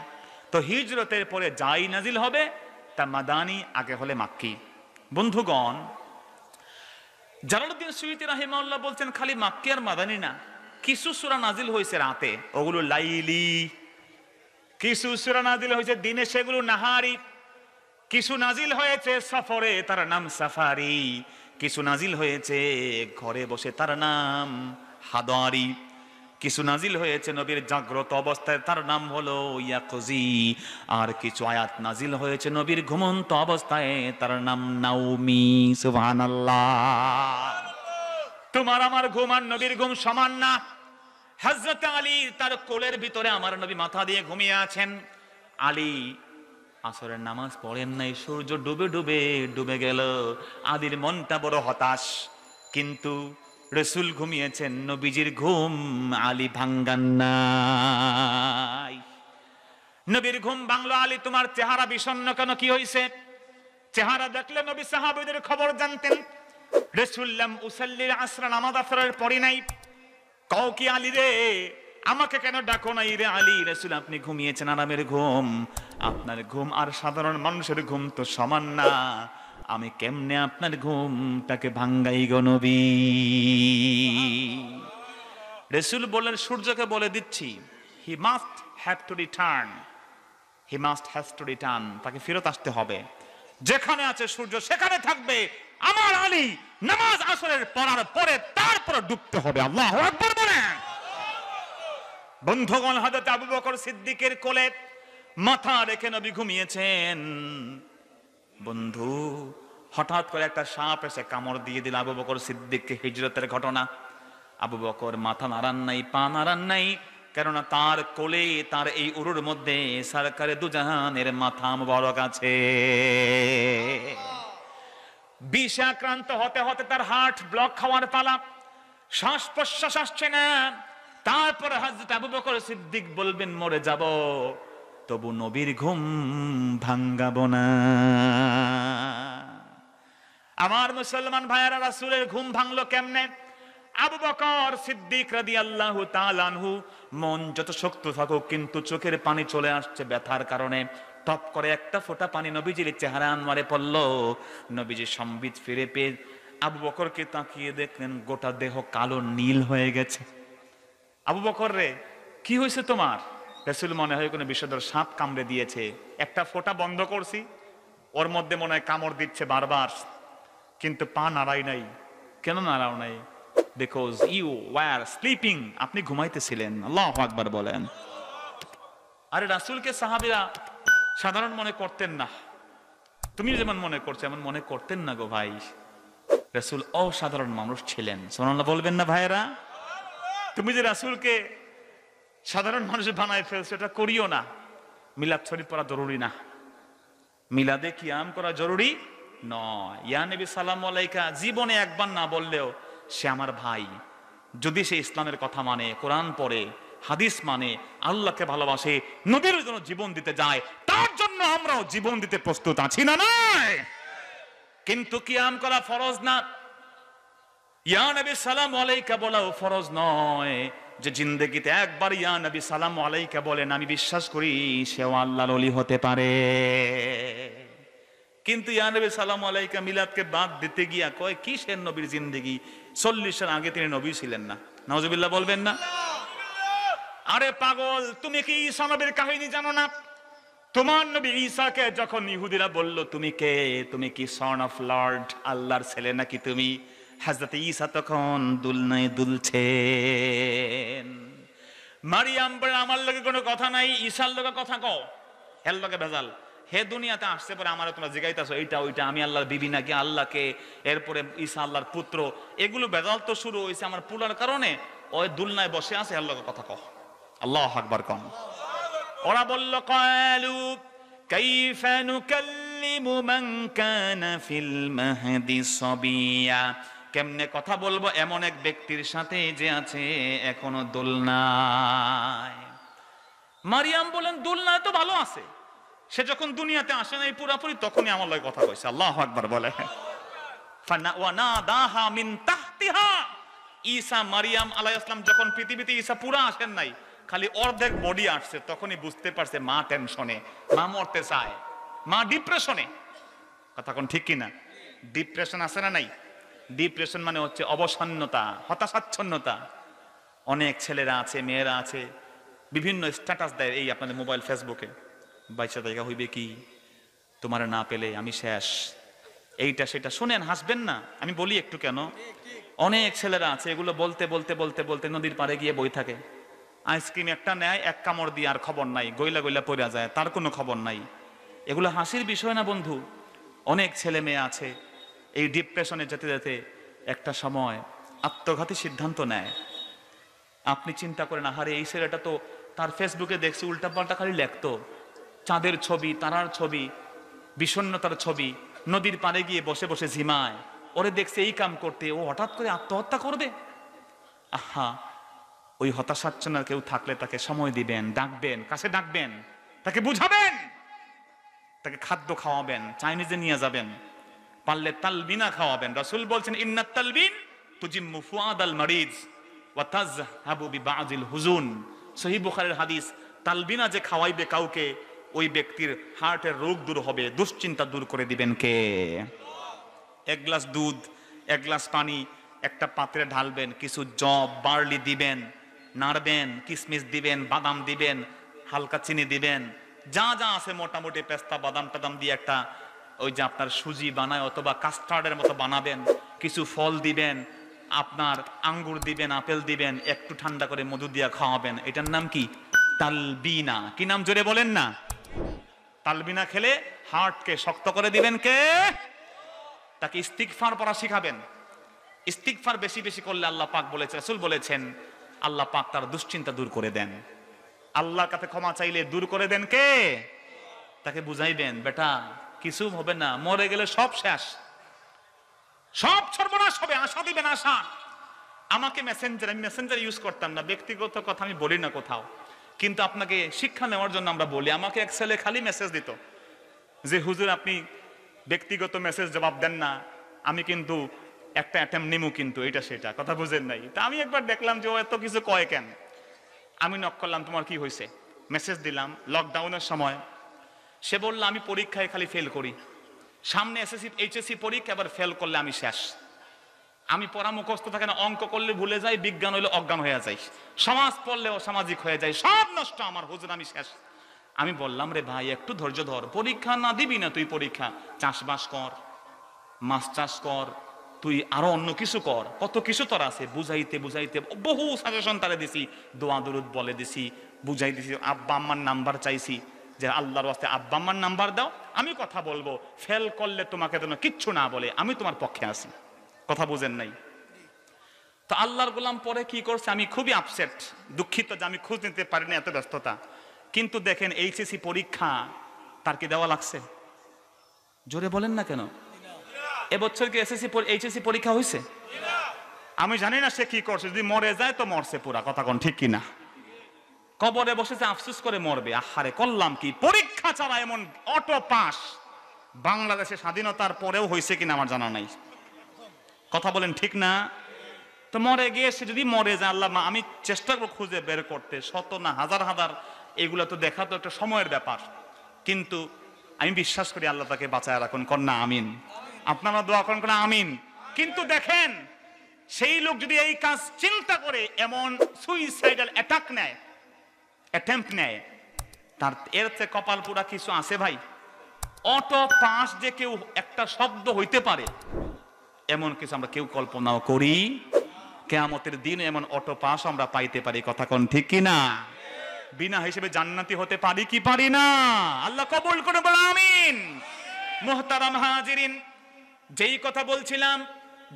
S1: তো হিজরতের পরে যাই নাজিল হবে তা মাদানী, আগে হলে মাক্কি। বন্ধুগণ, জালালউদ্দিন সুয়ুতি রাহিমাহুল্লাহ বলছেন খালি মাক্কি আর মাদানী না, কিছু সূরা নাজিল হয়েছে রাতে, ওগুলো লাইলি। কিছু সূরা নাজিল হয়েছে দিনে, সেগুলো নাহারি। কিছু নাজিল হয়েছে সফরে, তার নাম সাফারি। কিছু নাজিল হয়েছে ঘরে বসে, তার নাম হাদারি। কিছু নাজিল হয়েছে নবীর জাগ্রত অবস্থায়, তার নাম হলো ইয়াকজি। আর কিছু আয়াত নাজিল হয়েছে নবীর ঘুমন্ত অবস্থায়, তার নাম নাওমি। সুবহানাল্লাহ। তোমার আমার ঘুম আর নবীর ঘুম সমান না। হযরত আলী তার কোলের ভিতরে আমার নবী মাথা দিয়ে ঘুমিয়ে আছেন। আলী আসরের নামাজ পড়েন নাই, সূর্য ডুবে ডুবে ডুবে গেল। আলীর মনটা বড় হতাশ, কিন্তু রাসূল ঘুমিয়েছেন, নবীজির ঘুম আলী ভাঙ্গান নাই। নবীর ঘুম ভাঙলো। আলী, তোমার চেহারা বিষণ্ণ কেন, কি হয়েছে? চেহারা দেখলে নবী সাহাবীদের খবর জানতেন। রাসূল লাম উসাল্লিল আসর, নামাজ আসরের পড়ি নাই। কও কি আলী রে, আমাকে কেন ডাকো নাই রে আলী? রাসূল, আপনি ঘুমিয়েছেন আরামের ঘুম, আপনার ঘুম আর সাধারণ মানুষের ঘুম তো সমান না, আমি কেমনে আপনার ঘুমটাকে ভাঙ্গাই গো নবী? রাসূল বললেন, সূর্যকে বলে দিচ্ছি, he must have to return, he must has to return, তাকে ফেরত আসতে হবে। যেখানে আছে সূর্য সেখানে থাকবে। আমার আলী নামাজ আসরের পড়ার পরে তারপর ডুবতে হবে। আল্লাহু আকবার বলেন। বন্ধুগণ, হযরত আবু বকর সিদ্দিকের কোলে মাথা রেখে নবী ঘুমিয়েছেন। বন্ধু, হঠাৎ করে একটা সাপ এসে কামড় দিয়ে দিল আবু বকর সিদ্দিককে। হিজরতের ঘটনা। আবু বকর মাথা নাড়ান নাই, পা নাড়ান নাই, কেননা তার কোলে, তার এই উরুর মধ্যে সরকারে দুজাহানের মাথা মুবারক আছে। বিষে আক্রান্ত হতে হতে তার হার্ট ব্লক খাওয়ার পালা, শ্বাস প্রশ্বাস আসছে না। তারপরে হযরত আবু বকর সিদ্দিক বলবেন মরে যাব, তবু নবীর ঘুম ভাঙ্গাবো না। আমার মুসলমান ভাইয়েরা, রাসূলের ঘুম ভাঙলো কেমনে? আবু বকর সিদ্দিক রাদিয়াল্লাহু তাআলা আনহু, মন যত শক্ত থাকুক কিন্তু চোখের পানি চলে আসছে ব্যথার কারণে। টপ করে একটা ফোঁটা পানি নবীজির চেহারা আনওয়ারে পড়ল। নবীজি সম্বিত ফিরে পেয়ে আবু বকরকে তাকিয়ে দেখলেন গোটা দেহ কালো নীল হয়ে গেছে। আবু বকর রে, কি হয়েছে তোমার? রাসূল মনে হয় কোনো বিষধর সাপ কামড়ে দিয়েছে, একটা ফোঁটা বন্ধ করছি, ওর মধ্যে মনে হয় কামড় দিচ্ছে বারবার, কিন্তু পা নাড়াই নাই। কেন নাড়াও নাই? বিকজ ইউ ওয়ার স্লিপিং, আপনি ঘুমাইতেছিলেন। আল্লাহু আকবার বলেন। আরে রাসূলকে সাহাবীরা সাধারণ মনে করতেন না, তুমি যেমন মনে করছো এমন মনে করতেন না গো ভাই। রাসূল অসাধারণ মানুষ ছিলেন। সুবহানাল্লাহ বলবেন না ভাইয়েরা? তুমি যে রাসূলকে সাধারণ মানুষ বানায় ফেলছো, এটা করিও না। মিলাদ শরীফ পড়া জরুরি না, মিলাদে কিয়াম করা জরুরি নয়। ইয়া নবী সালামু আলাইকা জীবনে একবার না বললেও সে আমার ভাই। যদি সে ইসলামের কথা মানে, কোরআন পড়ে, হাদিস মানে, আল্লাহকে ভালোবাসে, নবীর জন্য জীবন দিতে যায়, তার জন্য আমরাও জীবন দিতে প্রস্তুত আছি না নয়? কিন্তু কিয়াম করা ফরজ না। ইয়া নবী সালামু আলাইকা বলাও ফরজ নয়। যে জিন্দেগিতে একবার ইয়া নবী সালামু আলাইকা বলেন, আমি বিশ্বাস করি সেও আল্লাহর ওলি হতে পারে। কিন্তু ইয়া নবী সালামু আলাইকা মিলাদকে বাদ দিতে গিয়া কয় কিসের নবীর জিন্দেগি? 40-এর আগে তিনি নবী ছিলেন না। নাউজুবিল্লাহ বলবেন না? আরে পাগল, তুমি কি ঈসা নবীর কাহিনী জানো না? তোমার নবী ঈসাকে যখন ইহুদিরা বলল তুমি কে, তুমি কি সন অফ লর্ড, আল্লাহর ছেলে নাকি তুমি, হযরত ঈসা তখন দুলনায় দুলছেন। মারিয়াম বলে আমার লগে কোনো কথা নাই, ঈসার লগে কথা কও, হের লগে ভেজাল। হে দুনিয়াতে আসছে পরে আমার তোমরা জিগাইতাছো এইটা ওইটা, আমি আল্লাহর বিবি নাকি, আল্লাহকে, এরপরে ঈসা আল্লাহর পুত্র, এগুলো ভেজাল তো শুরু হয়েছে আমার পুলার কারণে। ওই দুলনায় বসে আছে, হের লগে কথা কও। আল্লাহু আকবার কম। ওরা বলল ক্বালু কাইফা নুকাল্লিমু মান কানা ফিল মাহদি সাবিয়া, কেমনে কথা বলবো এমন এক ব্যক্তির সাথে যে আছে এখনো দোলনায়। মারিয়াম বলেন দোলনায় তো ভালো আছে, সে যখন দুনিয়াতে আসে নাই পুরাপুরি তখনই আমার লগে কথা কইছে। আল্লাহু আকবার বলে। ফানাদাহা মিন তাহতিহা, ঈসা মারিয়াম আলাইহিস সালাম যখন পৃথিবীতে, ঈসা পুরা আসেন নাই, খালি অর্ধেক বডি আসছে, তখনই বুঝতে পারছে মা টেনশনে, মা মরতে চায়, মা ডিপ্রেশনে। কথা কোন ঠিক কিনা? ডিপ্রেশন আছে না নাই? ডিপ্রেশন মানে হচ্ছে অবসন্নতা, হতাশাচ্ছন্নতা। অনেক ছেলেরা আছে, মেয়েরা আছে, বিভিন্ন স্ট্যাটাস দেয় এই আপনাদের মোবাইল ফেসবুকে, 22 জায়গা হইবে কি, তোমার না পেলে আমি শেষ, এইটা সেটা। শুনেন, হাসবেন না, আমি বলি একটু কেন। অনেক ছেলেরা আছে এগুলো বলতে বলতে বলতে বলতে নদীর পাড়ে গিয়ে বই থাকে। আইসক্রিম একটা নেয়, এক কামড় দিয়ে আর খবর নাই, গইলা গইলা পড়া যায়, তার কোনো খবর নাই। এগুলো হাসির বিষয় না বন্ধু। অনেক ছেলে মেয়ে আছে এই ডিপ্রেশনে যেতে যেতে একটা সময় আত্মঘাতী সিদ্ধান্ত নেয়। আপনি চিন্তা করেন, আহারে এই ছেলেটা তো তার ফেসবুকে দেখছি উল্টাপাল্টা খালি লেখতো, চাঁদের ছবি, তারার ছবি, বিষণ্ণতার ছবি, নদীর পাড়ে গিয়ে বসে বসে ঝিমায়, ওরে দেখছে এই কাম করতে, ও হঠাৎ করে আত্মহত্যা করবে। আহা, ওই হতাশাচ্ছন্ন কেউ থাকলে তাকে সময় দিবেন, ডাকবেন, কাছে ডাকবেন, তাকে বুঝাবেন, তাকে খাদ্য খাওয়াবেন, চাইনিজে নিয়ে যাবেন, পারলে তালবিনা খাওয়াবেন। রাসূল বলছেন ইন্নাত তালবিন তুজিম্মু ফুআদাল মারিজ ওয়া তাযহাবু বিবাযিল হুজুন। সহিহ বুখারীর হাদিস। তালবিনা যে খাওয়াইবে কাউকে, ওই ব্যক্তির হার্টের রোগ দূর হবে, দুশ্চিন্তা দূর করে দিবেন কে? এক গ্লাস দুধ, এক গ্লাস পানি একটা পাত্রে ঢালবেন, কিছু জব বার্লি দিবেন, নাড়বেন, কিশমিশ দিবেন, বাদাম দিবেন, হালকা চিনি দিবেন, যা যা আছে মোটামুটি পেস্তা বাদাম টাদাম দিয়ে একটা ওই যে আপনার সুজি বানায় অথবা কাস্টার্ডের মতো বানাবেন, কিছু ফল দিবেন, আপনার আঙ্গুর দিবেন, আপেল দিবেন, একটু ঠান্ডা করে মধু দিয়ে খাওয়াবেন। এটার নাম কি? তালবিনা। কি নাম জোরে বলেন না? তালবিনা খেলে হার্টকে শক্ত করে দিবেন কে? তাকে ইস্তিগফার পড়া শিখাবেন। ইস্তিগফার বেশি বেশি করলে আল্লাহ পাক বলেছেন, রাসূল বলেছেন, আল্লাহ পাক তার দুশ্চিন্তা দূর করে দেন। আল্লাহর কাছে ক্ষমা চাইলে দূর করে দেন কে? তাকে বুঝাইবেন, বেটা কিছু হবে না, মরে গেলে সব শেষ, সব সর্বনাশ হবে, আশা দিবেন আশা। আমাকে মেসেঞ্জার, আমি মেসেঞ্জার ইউজ করতাম না, ব্যক্তিগত কথা আমি বলি না কোথাও, কিন্তু আপনাকে শিক্ষা নেওয়ার জন্য আমরা বলি। আমাকে এক ছেলে খালি মেসেজ দিত যে হুজুর আপনি ব্যক্তিগত মেসেজ জবাব দেন না, আমি কিন্তু একটা অ্যাটেম্প নিমু, কিন্তু এটা সেটা কথা বুঝেন নাই। তা আমি একবার দেখলাম যে ও এত কিছু কয় কেন, আমি নক করলাম, তোমার কি হয়েছে? মেসেজ দিলাম লকডাউনের সময়। সে বলল আমি পরীক্ষায় খালি ফেল করি, সামনে এসএসসি এইচএসসি পরীক্ষা, এবার ফেল করলে আমি শেষ। আমি পড়া মুখস্থ থাকে না, অঙ্ক করলে ভুলে যাই, বিজ্ঞান হইলে অজ্ঞান হয়ে যাই, সমাজ পড়লে অসামাজিক হয়ে যায়, সব নষ্ট আমার, হুজুর আমি শেষ। আমি বললাম রে ভাই একটু ধৈর্য ধর, পরীক্ষা না দিবি না তুই পরীক্ষা, চাষবাস কর, মাছ চাষ কর, তুই আরো অন্য কিছু কর, কত কিছু তোর আছে। বুঝাইতে বুঝাইতে বহু সাজেশন তারে দিছি, দোয়া দরুদ বলে দিছি, বুঝাই দিছি, আব্বা আম্মার নাম্বার চাইছি যে আল্লাহর ওয়াস্তে আব্বা আম্মার নাম্বার দাও, আমি কথা বলবো, ফেল করলে তোমাকে যেন কিচ্ছু না বলে, আমি তোমার পক্ষে আছি। কথা বুঝেন নাই? তো আল্লাহর গোলাম পরে কি করছে, আমি খুবই আপসেট, দুঃখিত যে আমি খোঁজ নিতে পারি না, এত ব্যস্ততা। কিন্তু দেখেন এইচএসসি পরীক্ষা তার কি দেওয়া লাগছে? জোরে বলেন না কেন? এবছর কি এইচএসসি পরীক্ষা হয়েছে? আমি জানি না সে কি করছে, যদি মরে যায় তো মরছে পুরা, কথা কোন ঠিক কিনা? কবরে বসেছে আফসোস করে মরবে, আহারে করলাম কি, পরীক্ষা ছাড়া এমন অটো পাস বাংলাদেশে স্বাধীনতার পরেও হয়েছে কিনা আমার জানা নাই, কথা বলেন ঠিক না? তো মরে গিয়ে সে যদি মরে যায়, আল্লাহ আমি চেষ্টা করবো খুঁজে বের করতে, শত না হাজার হাজার, এগুলো তো দেখা তো একটা সময়ের ব্যাপার, কিন্তু আমি বিশ্বাস করি আল্লাহ তাকে বাঁচায় রাখুন, কন্যা আমিন। আপনারা দোয়া করেন কন্যা আমিন। কিন্তু দেখেন সেই লোক যদি এই কাজ চিন্তা করে এমন সুইসাইডাল অ্যাটাক নেয়, অ্যাটেম্প্ট নেয়, তার এর চেয়ে কপাল পুরা কিছু আছে ভাই? অটো পাস যে কেউ একটা শব্দ হইতে পারে এমন কিছু আমরা কেউ কল্পনাও করি, কিয়ামতের দিন এমন অটো পাস আমরা পাইতে পারি, কথা কোন ঠিক কিনা? বিনা হিসেবে জান্নাতি হতে পারি কি পারি না? আল্লাহ কবুল করে বলে আমিন। মুহতারাম হাজিরিন, যেই কথা বলছিলাম,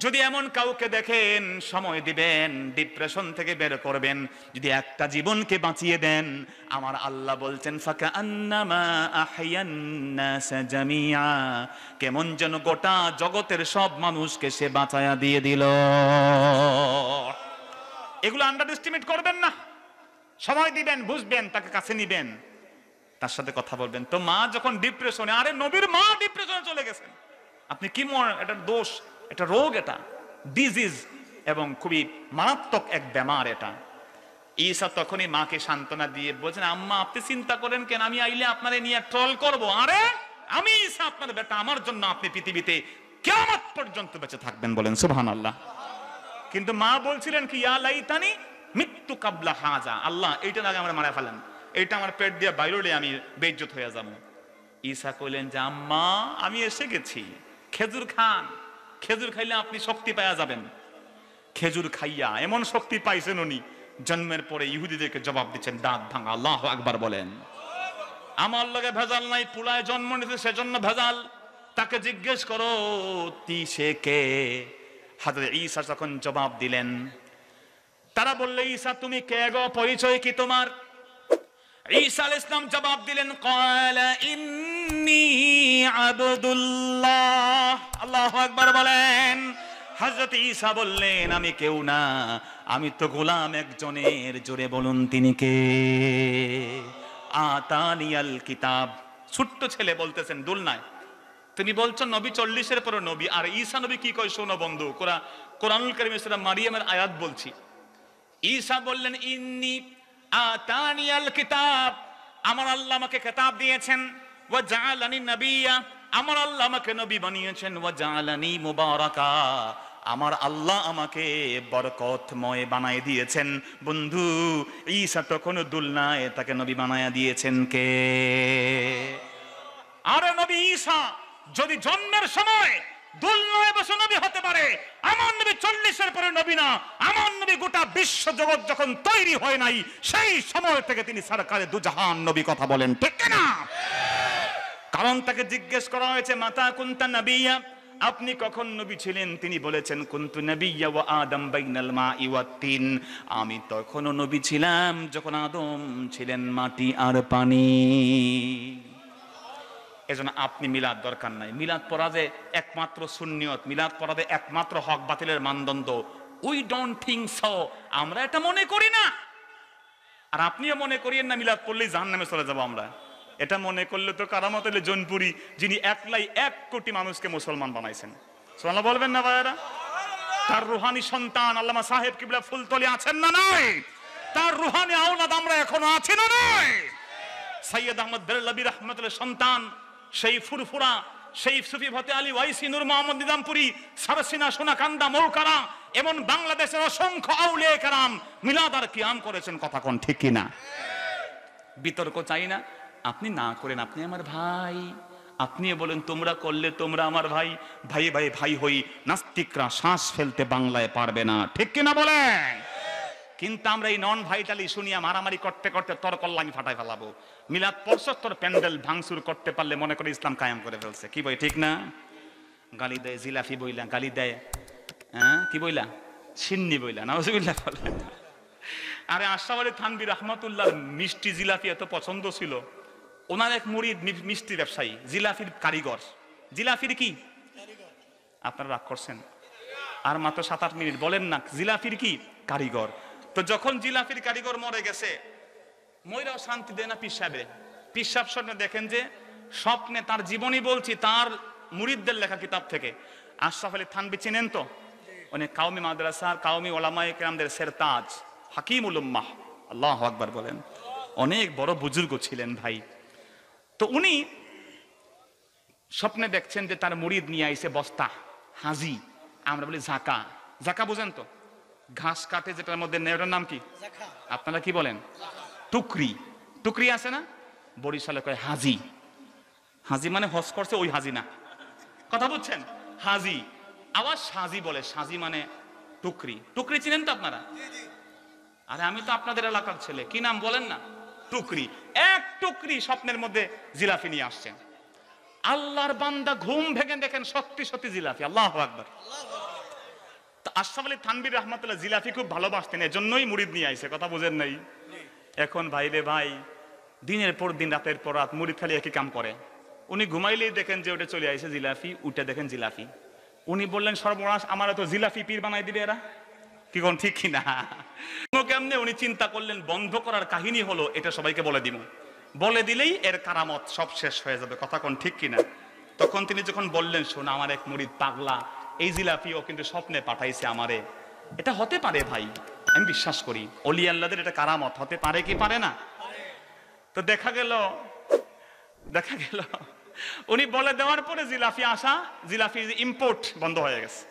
S1: যদি এমন কাউকে দেখেন সময় দিবেন, ডিপ্রেশন থেকে বের করবেন, যদি একটা জীবনকে বাঁচিয়ে দেন, আমার আল্লাহ বলছেন ফাকান্নামা আহইয়ান নাস জামিআ, কেমন যেন গোটা জগতের সব মানুষকে সে বাঁচায়া দিয়ে দিল। এগুলো আন্ডার এস্টিমেট করবেন না, সময় দিবেন, বুঝবেন, তাকে কাছে নিবেন, তার সাথে কথা বলবেন। তো মা যখন ডিপ্রেশনে, আরে নবীর মা ডিপ্রেশনে চলে গেছেন, আপনি কি এটা দোষ, এটা রোগ, এটা ডিজিজ এবং খুবই মারাত্মক এক বেমার এটা। ঈসা তখনই মাকে সান্ত্বনা দিয়ে বলছেন, আম্মা আপনি চিন্তা করেন কেন, আমি আইলে আপনারে নিয়ে ট্রল করব, আরে আমি ঈসা আপনার বেটা, আমার জন্য আপনি পৃথিবীতে কিয়ামত পর্যন্ত বেঁচে থাকবেন, বলেন সুবহানাল্লাহ। কিন্তু মা বলছিলেন কি, ইয়া লাইতানি মৃত্যু কাবলা হাজা, আল্লাহ এইটার আগে আমরা মারা ফেলেন, এইটা আমার পেট দিয়ে বাইরে আমি বেইজ্জত হয়ে যাব। ঈসা কইলেন যে আম্মা আমি এসে গেছি, খেজুর খান, খেজুর খাইলে আপনি শক্তি পাওয়া যাবেন। খেজুর খাইয়া এমন শক্তি পাইছেন উনি, জন্মের পরে ইহুদিদেরকে জবাব দিচ্ছেন দাঁত ভাঙা। আল্লাহু আকবার বলেন। আমার লগে ভেজাল নাই, পুলায় জন্ম নিতে সেজন্য ভেজাল, তাকে জিজ্ঞেস করো সে কে। হযরত ঈসা যখন জবাব দিলেন, তারা বললে ঈসা তুমি কে গো, পরিচয় কি তোমার? ঈসা আলাইহিস সালাম জবাব দিলেন, ক্বালা ইন্নী আবদুল্লাহ। আল্লাহু আকবার বলেন। হযরত ঈসা বললেন আমি কেউ না, আমি তো গোলাম একজনের, জোরে বলুন তিনি কে? আতানিয়াল কিতাব। ছোট্ট ছেলে বলতেছেন দুলনায়, তুমি বলছো নবী 40-এর পরে নবী, আর ঈসা নবী কি কয় শোনো বন্ধু, কোরআনুল কারীমে সূরা মারিয়ামের আয়াত বলছি। ঈসা বললেন ইন্নী আতানিয়াল কিতাব, আমার আল্লাহ আমাকে কিতাব দিয়েছেন, ওয়া জাআলানি নবিয়্যা, আমার আল্লাহ আমাকে নবী বানিয়েছেন, ওয়া জাআলানি মুবারাকা, আমার আল্লাহ আমাকে বরকতময় বানায় দিয়েছেন। বন্ধু, ঈসা তো কোনো দুলনায়, তাকে নবী বানায়া দিয়েছেন কে? আরে নবী ঈসা যদি জন্মের সময় দুলনায় বসে নবী হতে পারে, আমার নবী 40-এর পরে নবী না, আমার নবী গোটা বিশ্ব জগৎ যখন তৈরি হয় নাই সেই সময় থেকে তিনি সরকারে দুজাহান নবী। কথা বলেন ঠিক না? কারণ তাকে জিজ্ঞেস করা হয়েছে, মাতা কুনতা নবিয়্যা, আপনি কখন নবী ছিলেন? তিনি বলেছেন, কুনতু নবিয়্যা ওয়া আদম বাইনাল মাই ওয়াত তিন, আমি তখনও নবী ছিলাম যখন আদম ছিলেন মাটি আর পানি। এজন্য আপনি মিলাদ দরকার নাই। মিলাদ পড়া যে একমাত্র সুন্নিয়ত, মিলাদ পড়া যে একমাত্র হক বাতিলের মানদণ্ড, উই ডোন্ট থিংক সো, আমরা এটা মনে করি না। আর আপনিও মনে করিয়েন না মিলাদ পড়লেই জাহান্নামে চলে যাব আমরা। এটা মনে করলে তো কারামত আলী জৌনপুরী, যিনি একলাই 1 কোটি মানুষকে মুসলমান বানাইছেন, সুবহানাল্লাহ বলবেন না ভাইরা? তার রুহানি সন্তান আল্লামা সাহেব কিবলা ফুলতলি আছেন না নাই? তার রুহানি আওলাদ আমরা এখনো আছি না নাই? সৈয়দ আহমদ বেরলভী রহমতুল্লাহ সন্তান, সেই ফুরফুরা, সেই সুফি ফতে আলী ওয়াইসি, নূর মোহাম্মদ নিজামপুরি, সারসিনা, সোনাকান্দা, মৌকারা, এমন বাংলাদেশের অসংখ্য আউলিয়া কেরাম মিলাদ আর কিয়াম করেছেন। কথা কোন ঠিক কিনা? বিতর্ক চাই না, আপনি না করেন, আপনি আমার ভাই, আপনিও বলেন তোমরা করলে তোমরা আমার ভাই, ভাই ভাই ভাই হই। নাস্তিকরা শ্বাস ফেলতে বাংলায় পারবে না, ঠিক কিনা বলেন? কিন্তু আমরা এই নন ভাইটালি শুনিয়া মারামারি করতে করতে তোর কল্যাণ ফাটাই ফেলাবো। মিলাদ পরশত্তর প্যান্ডেল ভাঙচুর করতে পারলে মনে করে ইসলাম কায়েম করে ফেলছে। কি বই ঠিক না? গালি দেয় জিলাফি বইলা, গালি দেয় হ্যাঁ কি বইলা, ছিন্নি বইলা, নাউজুবিল্লাহ বলেন। আরে আশরাফ আলী থানভী রহমাতুল্লাহ মিষ্টি জিলাফি এত পছন্দ ছিল, ওনার এক মুরিদ মিষ্টি ব্যবসায়ী, জিলাফির কারিগর। জিলাফির কি আপনারা রাগ করছেন? আর মাত্র 7-8 মিনিট বলেন না, জিলাফির কি কারিগর। তো যখন জিলাফির কারিগর মরে গেছে, ময়রাও শান্তি দেয় না পীর সাহেবে। পীর সাহেব স্বপ্নে দেখেন যে, স্বপ্নে তার জীবনী বলছি, তার মুরিদদের লেখা কিতাব থেকে। আশরাফ আলী থানভী চিনেন তো? উনি কাউমি মাদ্রাসার, কাউমি ওলামায়ে কেরামদের সেরতাজ, হাকিমুল উম্মাহ, আল্লাহু আকবার বলেন, অনেক বড় বুজুর্গ ছিলেন ভাই। তো উনি স্বপ্নে দেখছেন যে তার মুরিদ নিয়ে আইছে বস্তা, হাজি, আমরা বলি ঝাঁকা। ঝাঁকা বুঝেন তো? ঘাস কাটে যেটার মধ্যে নেওয়ার নাম কি? আপনারা কি বলেন? টুকরি। টুকরি আছে না? বরিশালে কয় হাজি। হাজি মানে হজ করছে ওই হাজি না, কথা বুঝছেন? হাজি, আবার সাজি বলে, সাজি মানে টুকরি। টুকরি চিনেন তো আপনারা? আরে আমি তো আপনাদের এলাকার ছেলে, কি নাম বলেন না? টুকরি। এক টুকরি স্বপ্নের মধ্যে জিলাফি নিয়ে আসছেন। আল্লাহর বান্দা ঘুম ভেঙে দেখেন সত্যি সত্যি জিলাফি। আল্লাহু আকবার। আশরাফ আলী থানভী রহমাতুল্লাহ জিলাফি খুব ভালোবাসতেন, এজন্যই মুরিদ নিয়ে আইছে। কথা বুঝেন নাই? এখন ভাই রে ভাই, দিনের পর দিন রাতের পর রাত মুরিদ খালি একই কাম করে। উনি ঘুমাইলেই দেখেন যে ওটা চলে আইছে জিলাফি, উঠে দেখেন জিলাফি। উনি বললেন সর্বনাশ, আমার তো জিলাফি পীর বানাই দিবে এরা। কি কোন ঠিক কিনা? কেমনে? উনি চিন্তা করলেন বন্ধ করার কাহিনী হলো এটা সবাইকে বলে দিব, বলে দিলেই এর কারামত সব শেষ হয়ে যাবে। কথা কোন ঠিক কিনা? তখন তিনি যখন বললেন, শোনা আমার এক মুরিদ পাগলা, এই জিলাফি ও কিন্তু স্বপ্নে পাঠাইছে আমারে। এটা হতে পারে ভাই, আমি বিশ্বাস করি ওলি আল্লাহদের এটা কারামত হতে পারে কি পারে না? তো দেখা গেল উনি বলে দেওয়ার পরে জিলাফি আসা, জিলাফি ইম্পোর্ট বন্ধ হয়ে গেছে।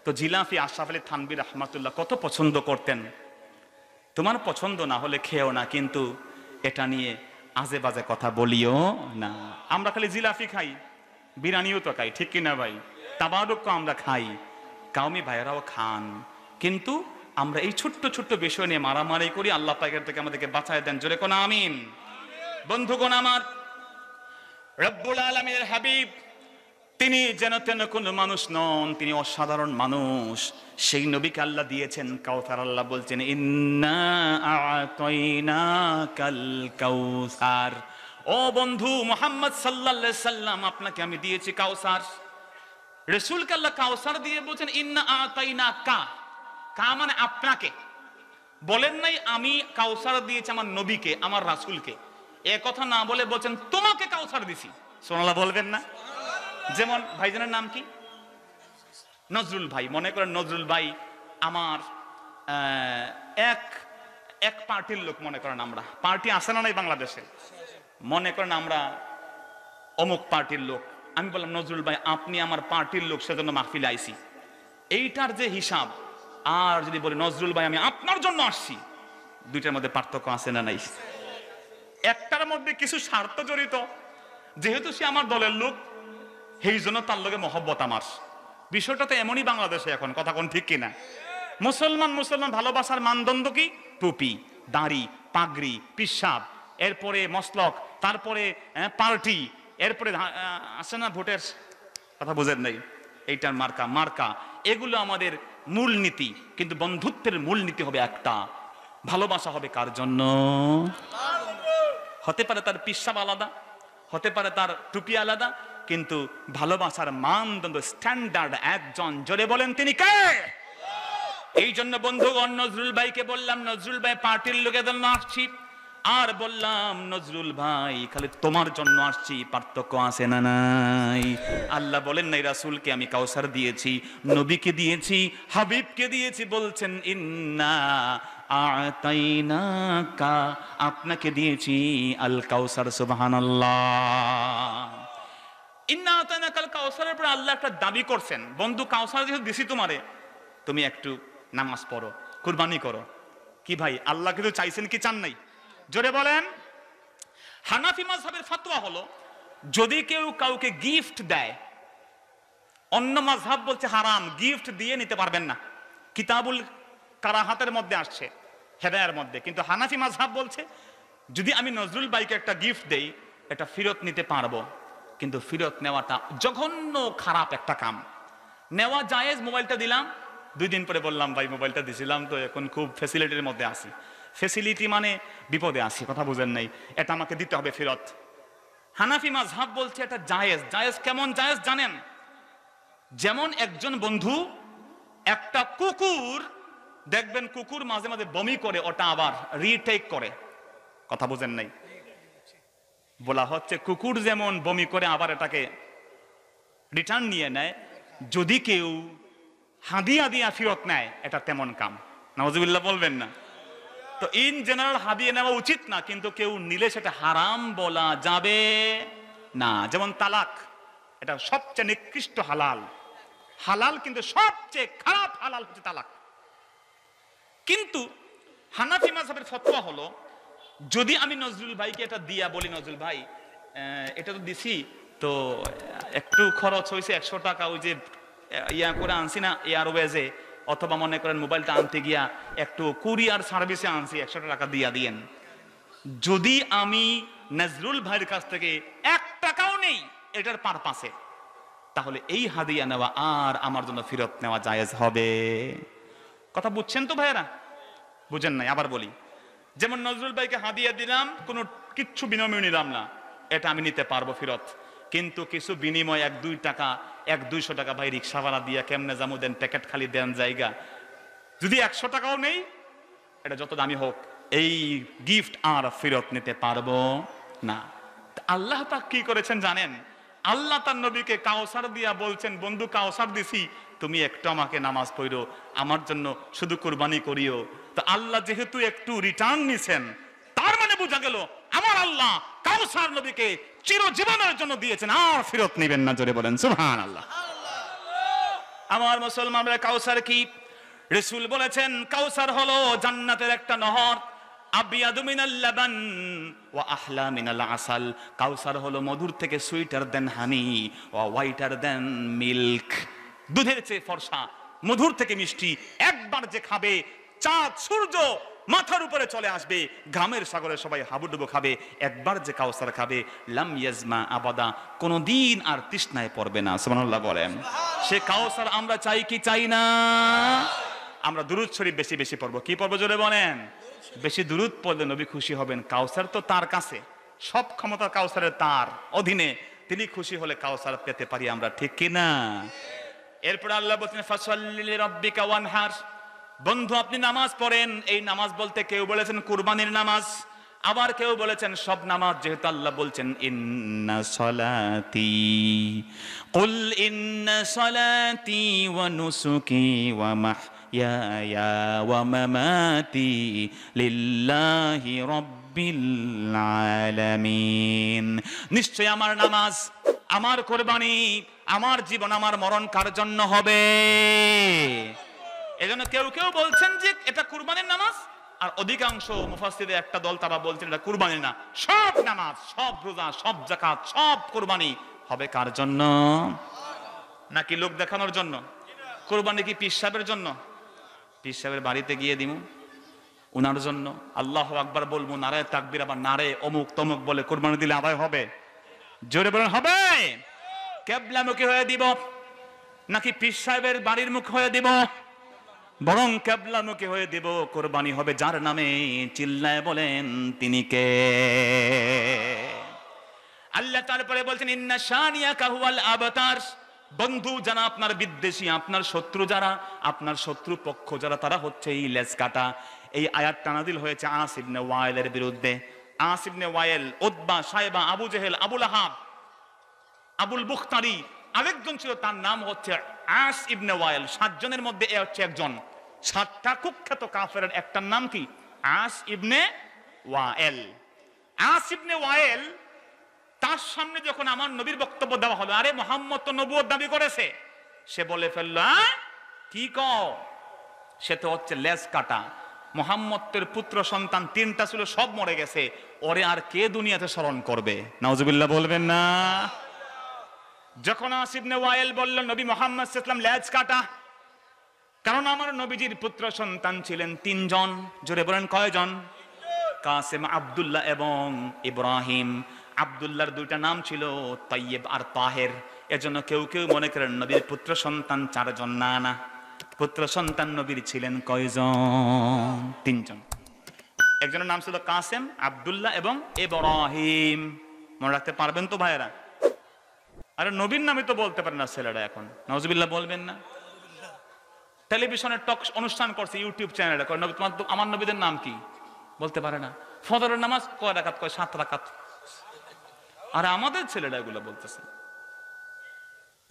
S1: তো জিলাফি আশরাফ আলী থানভী রহমাতুল্লাহ কত পছন্দ করতেন। তোমার পছন্দ না হলে খেও না, কিন্তু এটা নিয়ে আজে বাজে কথা বলিও না। আমরা খালি জিলাফি খাই, বিরিয়ানিও তো খাই, ঠিক কিনা ভাই? তাবারুক আমরা খাই, কাউমি ভাইয়েরাও খান, কিন্তু আমরা এই ছোট্ট ছোট্ট বিষয় নিয়ে মারামারি করি। আল্লাহ পাকের থেকে আমাদেরকে বাঁচায় দেন, জোরে কোন আমিন। বন্ধুগণ আমার, রব্বুল আলামিনের হাবিব তিনি যেন তেন কোন মানুষ নন, তিনি অসাধারণ মানুষ। সেই নবীকে আল্লাহ দিয়েছেন কাউসার। আল্লাহ বলছেন, ইন্না আ'তাইনাকাল কাউসার। ও বন্ধু মুহাম্মদ সাল্লাল্লাহু আলাইহি সাল্লাম, আপনাকে আমি দিয়েছি কাউসার। রাসূলকে আল্লাহ কাউসার দিয়ে বলছেন ইন্না আ'তাইনাকা, কা মানে আপনাকে। বলেন নাই আমি কাউসার দিয়েছি আমার নবীকে, আমার রাসূলকে। এ কথা না বলে বলছেন তোমাকে কাউসার দিছি। সুবহানাল্লাহ বলবেন না? যেমন ভাইজানের নাম কি? নজরুল ভাই। মনে করেন নজরুল ভাই আমার এক পার্টির লোক। মনে করেন আমরা পার্টি আছে না নাই বাংলাদেশে, মনে করেন আমরা অমুক পার্টির লোক। আমি বললাম নজরুল ভাই আপনি আমার পার্টির লোক, সেজন্য মাহফিলে আইছি। এইটার যে হিসাব, আর যদি বলে নজরুল ভাই আমি আপনার জন্য আসছি, দুইটার মধ্যে পার্থক্য আছে না নাই? একটার মধ্যে কিছু স্বার্থ জড়িত, যেহেতু সে আমার দলের লোক, সেই জন্য তার লগে মহব্বত আমার। বিষয়টা তো এমনই বাংলাদেশে এখন, কথা কোন ঠিক কিনা? মুসলমান ভালোবাসার মানদণ্ড কি? টুপি, দাড়ি, পাগড়ি, পিসাব, এরপরে মসলক, তারপরে পার্টি, এরপরে আছে না ভোটের কথা বুঝেন নাই, এইটার মার্কা মার্কা, এগুলো আমাদের মূল নীতি। কিন্তু বন্ধুত্বের মূল নীতি হবে একটা, ভালোবাসা হবে কার জন্য? হতে পারে তার পিসাব আলাদা, হতে পারে তার টুপি আলাদা, কিন্তু ভালোবাসার মানদণ্ড স্ট্যান্ডার্ড একজন। জোরে বলেন তিনি কে? এই জন্য বন্ধুগণ, নজরুল ভাইকে বললাম নজরুল ভাই পার্টির লোকের জন্য আসছি, আর বললাম নজরুল ভাই খালি তোমার জন্য আসছি। পার্থক্য আছে না নাই? আল্লাহ বলেন নাই রাসূলকে আমি কাউসার দিয়েছি, নবীকে দিয়েছি, হাবিবকে দিয়েছি, বলছেন ইন্না আতাইনাকা, আপনাকে দিয়েছি আল কাউসার। সুবহানাল্লাহ। ইন্না আতাইনাকা আল কাউসারের পর আল্লাহ একটা দাবি করছেন, বন্ধু কাউসার যেহেতু দিছি তোমারে, তুমি একটু নামাজ পড়ো, কুরবানি করো। কি ভাই, আল্লাহ কিন্তু চাইছেন কি চান নাই? জোরে বলেন। হানাফি মাযহাবের ফতোয়া হলো, যদি কেউ কাউকে গিফট দেয়, অন্য মাযহাব বলছে হারাম, গিফট দিয়ে নিতে পারবেন না, কিতাবুল কারাহাতের মধ্যে আসছে, হেদায়ার মধ্যে। কিন্তু হানাফি মাযহাব বলছে যদি আমি নজরুল ভাইকে একটা গিফট দেই, এটা ফেরত নিতে পারবো, কিন্তু ফেরত নেওয়াটা জঘন্য খারাপ একটা কাম। নেওয়া জায়েজ, মোবাইলটা দিলাম, 2 দিন পরে বললাম ভাই মোবাইলটা দিছিলাম তো এখন খুব ফ্যাসিলিটির মধ্যে আছি। ফ্যাসিলিটি মানে বিপদে আছি, কথা বুঝেন নাই, এটা আমাকে দিতে হবে ফেরত। হানাফি মাযহাব বলছে এটা জায়েজ। জায়েজ কেমন জায়েজ জানেন? যেমন একজন বন্ধু একটা কুকুর, দেখবেন কুকুর মাঝে মাঝে বমি করে, ওটা আবার রিটেক করে, কথা বুঝেন নাই? বলা হচ্ছে কুকুর যেমন বমি করে আবার এটাকে রিটার্ন নিয়ে নেয়, যদি কেউ হাদিয়া দিয়া ফেরত নেয় এটা তেমন কাম। নাউজুবিল্লাহ বলবেন না? তো ইন জেনারেল হাদিয়া নেওয়া উচিত না, কিন্তু কেউ নিলে সেটা হারাম বলা যাবে না। যেমন তালাক, এটা সবচেয়ে নিকৃষ্ট হালাল, হালাল কিন্তু সবচেয়ে খারাপ হালাল হচ্ছে তালাক। কিন্তু হানাফি মাযহাবের ফতোয়া হলো, যদি আমি নজরুল ভাইকে এটা দিয়া বলি, নজরুল ভাই এটা তো দিছি, তো একটু খরচ হয়েছে 100 টাকা, ওই যে ইয়া করে আনছি না এয়ারওয়েজে, অথবা মনে করেন মোবাইলটা আনতে গিয়া একটু কুরিয়ার সার্ভিসে আনছি, 100 টাকা দিয়া দিয়েন। যদি আমি নজরুল ভাইয়ের কাছ থেকে 1 টাকাও নেই এটার পারপাসে, তাহলে এই হাদিয়া নেওয়া আর আমার জন্য ফেরত নেওয়া জায়েজ হবে। কথা বুঝছেন তো ভাইয়েরা? বুঝেন নাই? আবার বলি, যেমন নজরুল ভাইকে হাদিয়া দিলাম, কোনো কিচ্ছু বিনিময় নিলাম না, এটা আমি নিতে পারবো ফেরত, কিন্তু কিছু বিনিময় 1-2 টাকা, 100-200 টাকা ভাই রিক্সাওয়ালা দিয়া কেমনে জামু, দেন প্যাকেট খালি দেন জায়গা, যদি 100 টাকাও নেই, এটা যত দামি হোক, এই গিফট আর ফেরত নিতে পারবো না। আল্লাহ পাক কি করেছেন জানেন? আল্লাহ তার নবীকে কাউসার দিয়া বলছেন, বন্ধু কাউসার দিছি, তুমি একটু আমাকে নামাজ পড়ো, আমার জন্য শুধু কুরবানি করিও। তো আল্লাহ যেহেতু একটু রিটার্ন নিছেন, তার মানে বোঝা গেল আমার আল্লাহ কাউসার নবীকে চিরজীবনের জন্য দিয়েছেন, আর ফেরত নেবেন না। জোরে বলেন সুবহানাল্লাহ। আমার মুসলমানরা, কাউসার কি? রাসূল বলেছেন কাউসার হলো জান্নাতের একটা নহর, আবিয়াদু মিনাল লাবান ওয়া আহলা মিনাল আসাল। কাউসার হলো মধুর থেকে সুইটার দেন হানি, ওয়া হোয়াইটার দেন মিল্ক। দুধের চেয়ে ফর্সা, মধুর থেকে মিষ্টি। একবার যে খাবে, চাঁদ সূর্য মাথার উপরে চলে আসবে, ঘামের সাগরে সবাই হাবুডুবু খাবে। একবার যে কাউসার খাবে, লাম ইয়াজমা আবাদা, কোনদিন আর তৃষ্ণায় পড়বে না। সুবহানাল্লাহ বলেন। সে কাউসার আমরা চাই কি চাই না? আমরা দুরূদ শরীফ বেশি বেশি পড়বো। কি পড়বো জোরে বলেন? বেশি দুরূদ পড়লে নবী খুশি হবেন। কাউসার তো তার কাছে, সব ক্ষমতা কাউসারের তার অধীনে, তিনি খুশি হলে কাউসার পেতে পারি আমরা, ঠিক কি না? এরপর আল্লাহ বলছেন ফাসাল্লি লিরাব্বিকা ওয়ানহার, বন্ধু আপনি নামাজ পড়েন। এই নামাজ বলতে কেউ বলেছেন কুরবানির নামাজ, আবার কেউ বলেছেন সব নামাজ। যেহেতু আল্লাহ বলছেন ইন্না সলাতি, কুল ইন্না সলাতি ওয়া নুসুকি ওয়া মাহইয়ায়া ওয়া মামাতি লিল্লাহি রাব্বিল আলামিন। নিশ্চয় আমার নামাজ, আমার কোরবানি, আমার জীবন, আমার মরণ কার জন্য হবে? এজন্য কেউ কেউ বলছেন যে এটা কুরবানির নামাজ, আর অধিকাংশ মুফাসসিরদের একটা দল তারা বলছেন এটা কুরবানির না, সব নামাজ, সব রোজা, সব যাকাত, সব কুরবানি হবে কার জন্য? নাকি লোক দেখানোর জন্য? কুরবানি কি পীর সাহেবের জন্য? পীর সাহেবের বাড়িতে গিয়ে দিমু উনার জন্য আল্লাহু আকবার বলবো, নারে তাকবীর, আবার নারে অমুক তমুক বলে কুরবানি দিলে আদায় হবে? জোরে বলেন হবে? কিবলামুখী হয়ে দিব নাকি পীর সাহেবের বাড়ির মুখ হয়ে দিব? বরং কিবলামুখী হয়ে দিব। কুরবানি হবে যার নামে, চিল্লায় বলেন তিনি কে? আল্লাহ তারপরে বলছেন ইন্না শানিয়াকা হুয়াল আবতার। বন্ধু যারা আপনার বিদ্বেষী, আপনার শত্রু যারা, আপনার শত্রু পক্ষ যারা, তারা হচ্ছে এই লেজ কাটা। এই আয়াতটা নাযিল হয়েছে আস ইবনে ওয়াইলের বিরুদ্ধে। আস ইবনে ওয়াইল, উতবা, সাইবা, আবু জেহেল, আবুল আহাব, আবুল বুখতারি, আরেকজন ছিল তার নাম হচ্ছে আস ইবনে ওয়াইল। 7 জনের মধ্যে এ হচ্ছে একজন। 7টা কুখ্যাত কাফেরের একটার নাম কি? আস ইবনে ওয়াইল। আস ইবনে ওয়াইল তার সামনে যখন আমার নবীর বক্তব্য দেওয়া হলো, আরে মুহাম্মদ তো নবুয়ত দাবি করেছে, সে বলে ফেলল, কি কও? সে তো হচ্ছে লেজ কাটা। মুহাম্মদের পুত্র সন্তান 3টা ছিল, সব মরে গেছে, ওরে আর কে দুনিয়াতে স্মরণ করবে? নাউজুবিল্লাহ বলবেন না? যখন আস ইবনে ওয়াইল বলল নবী মুহাম্মদ সাল্লাল্লাহু আলাইহি ওয়াসাল্লাম লেজ কাটা, কারণ আমার নবীজির পুত্র সন্তান ছিলেন 3 জন। জোরে বলেন কয়জন? কাসেম, আব্দুল্লাহ এবং ইব্রাহিম। আব্দুল্লাহর 2টা নাম ছিল তাইয়েব আর তাহের। এজন্য কেউ কেউ মনে করেন নবীর পুত্র সন্তান 4 জন। না না, পুত্র সন্তান নবীর ছিলেন কয়জন? 3 জন। একজনের নাম ছিল কাসেম, আব্দুল্লাহ এবং ইব্রাহিম। মনে রাখতে পারবেন তো ভাইয়েরা? আরে নবীর নামই তো বলতে পারে না ছেলেরা এখন। নাউজুবিল্লাহ বলবেন না? টেলিভিশনের টক অনুষ্ঠান করছে, ইউটিউব চ্যানেলে, আমার নবীদের নাম কি বলতে পারে না। ফজরের নামাজ কয় রাকাত? কয় 7 রাকাত। আর আমাদের ছেলেরা এগুলো বলতেছে,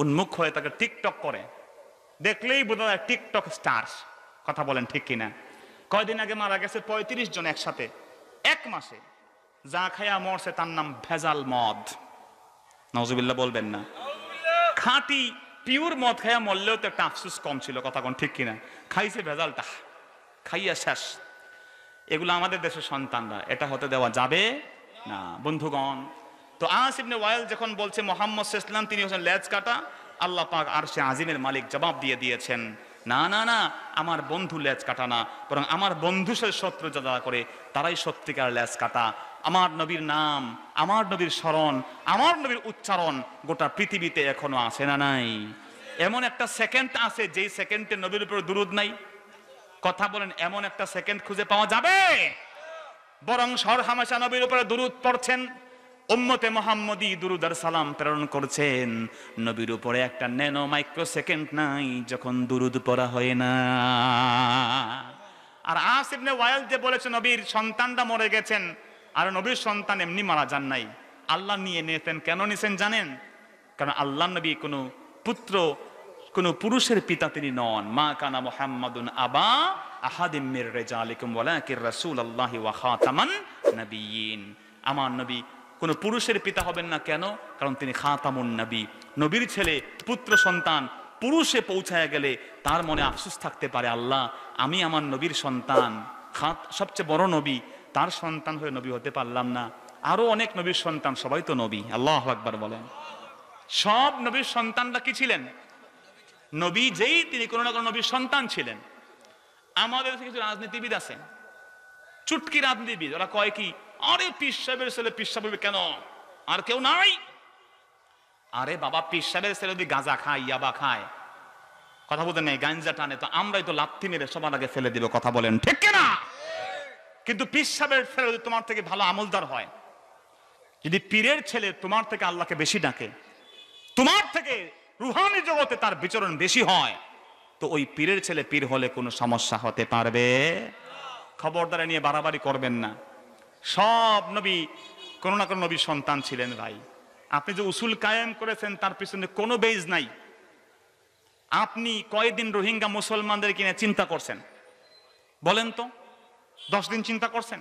S1: উন্মুখ হয়ে তাকে টিকটক করে, দেখলেই বোঝা যায় টিকটক স্টার। কথা বলেন ঠিক কিনা? কয়দিন আগে মারা গেছে 35 জন একসাথে, 1 মাসে। যা খায়া মরছে তার নাম ভেজাল মদ। নাউজুবিল্লাহ বলবেন না? খাঁটি পিওর মদ খায়া মরলেও তো একটা আফসোস কম ছিল। কথা কোন ঠিক কিনা? খাইছে ভেজালটা, খাইয়া শেষ। এগুলো আমাদের দেশের সন্তানরা, এটা হতে দেওয়া যাবে না বন্ধুগণ। তো আস ইবনে ওয়াইল যখন বলছে মুহাম্মদ সাল্লাল্লাহু আলাইহি ওয়াসাল্লাম তিনি হচ্ছেন লেজ কাটা, আল্লাহ পাক আরশে আজিমের মালিক জবাব দিয়ে দিয়েছেন, না না না, আমার বন্ধু লেজ কাটা না, বরং আমার বন্ধু সে শত্রু যারা করে তারাই সত্যিকার লেজ কাটা। আমার নবীর নাম, আমার নবীর স্মরণ, আমার নবীর উচ্চারণ গোটা পৃথিবীতে এখনো আছে না নাই? এমন একটা সেকেন্ড আছে যেই সেকেন্ডে নবীর উপর দুরূদ নাই? কথা বলেন, এমন একটা সেকেন্ড খুঁজে পাওয়া যাবে? বরং সরহামেশা নবীর উপরে দুরূদ পড়ছেন, উম্মতে মুহাম্মদী দুরূদ আর সালাম প্রেরণ করছেন। নবীর উপরে একটা ন্যানো মাইক্রো সেকেন্ড নাই যখন দুরূদ পড়া হয় না। আর আস ইবনে ওয়াইল যে বলেছে নবীর সন্তানরা মরে গেছেন, আর নবীর সন্তান এমনি মারা যান নাই, আল্লাহ নিয়ে নিতেন। কেন নিছেন জানেন? কারণ আল্লাহ নবী কোনো পুত্র, কোন পুরুষের পিতা তিনি নন। মা কানা মুহাম্মাদুন আবা আহাদিম মির রিজালিকুম ওয়ালাকির রাসূলুল্লাহি ওয়া খাতামান নাবিয়্যিন। আমার নবী কোন পুরুষের পিতা হবেন না। কেন? কারণ তিনি খাতামুন নবী, নবীর ছেলে। পুত্র সন্তান পুরুষে পৌঁছায় গেলে তার মনে আফসোস থাকতে পারে, আল্লাহ আমি আমার নবীর সন্তান, সবচেয়ে বড় নবী, তার সন্তান হয়ে নবী হতে পারলাম না। আরো অনেক নবীর সন্তান, সবাই তো নবী। আল্লাহু আকবার বলেন। সব নবীর সন্তানরা কি ছিলেন? নবী যেই তিনি কোনো না কোনো নবীর সন্তান ছিলেন। আমাদের কিছু রাজনীতিবিদ আছে, চুটকি রাজনীতিবিদ, ওরা কয় কি, আরে পীর সাহেবের ছেলে পীর সাহেব কেন, আর কেউ নাই? আরে বাবা, পীর সাহেবের ছেলে যদি গাঁজা খায়, ইয়াবা খায়, কথা বলতে নেই, গাঞ্জা টানে, তো আমরাই তো লাথি মেরে সবার আগে ফেলে দিব। কথা বলেন ঠিক কিনা? কিন্তু পীর সাহেবের ছেলে যদি তোমার থেকে ভালো আমলদার হয়, যদি পীরের ছেলে তোমার থেকে আল্লাহকে বেশি ডাকে, তোমার থেকে রুহানি জগতে তার বিচরণ বেশি হয়, তো ওই পীরের ছেলে পীর হলে কোনো সমস্যা হতে পারবে? খবরদার নিয়ে বাড়াবাড়ি করবেন না। সব নবী কোনো না কোনো নবীর সন্তান ছিলেন ভাই। আপনি যে উসুল কায়েম করেছেন তার পিছনে কোনো বেজ নাই। আপনি কয়দিন রোহিঙ্গা মুসলমানদের কিনে চিন্তা করছেন বলেন তো? 10 দিন চিন্তা করছেন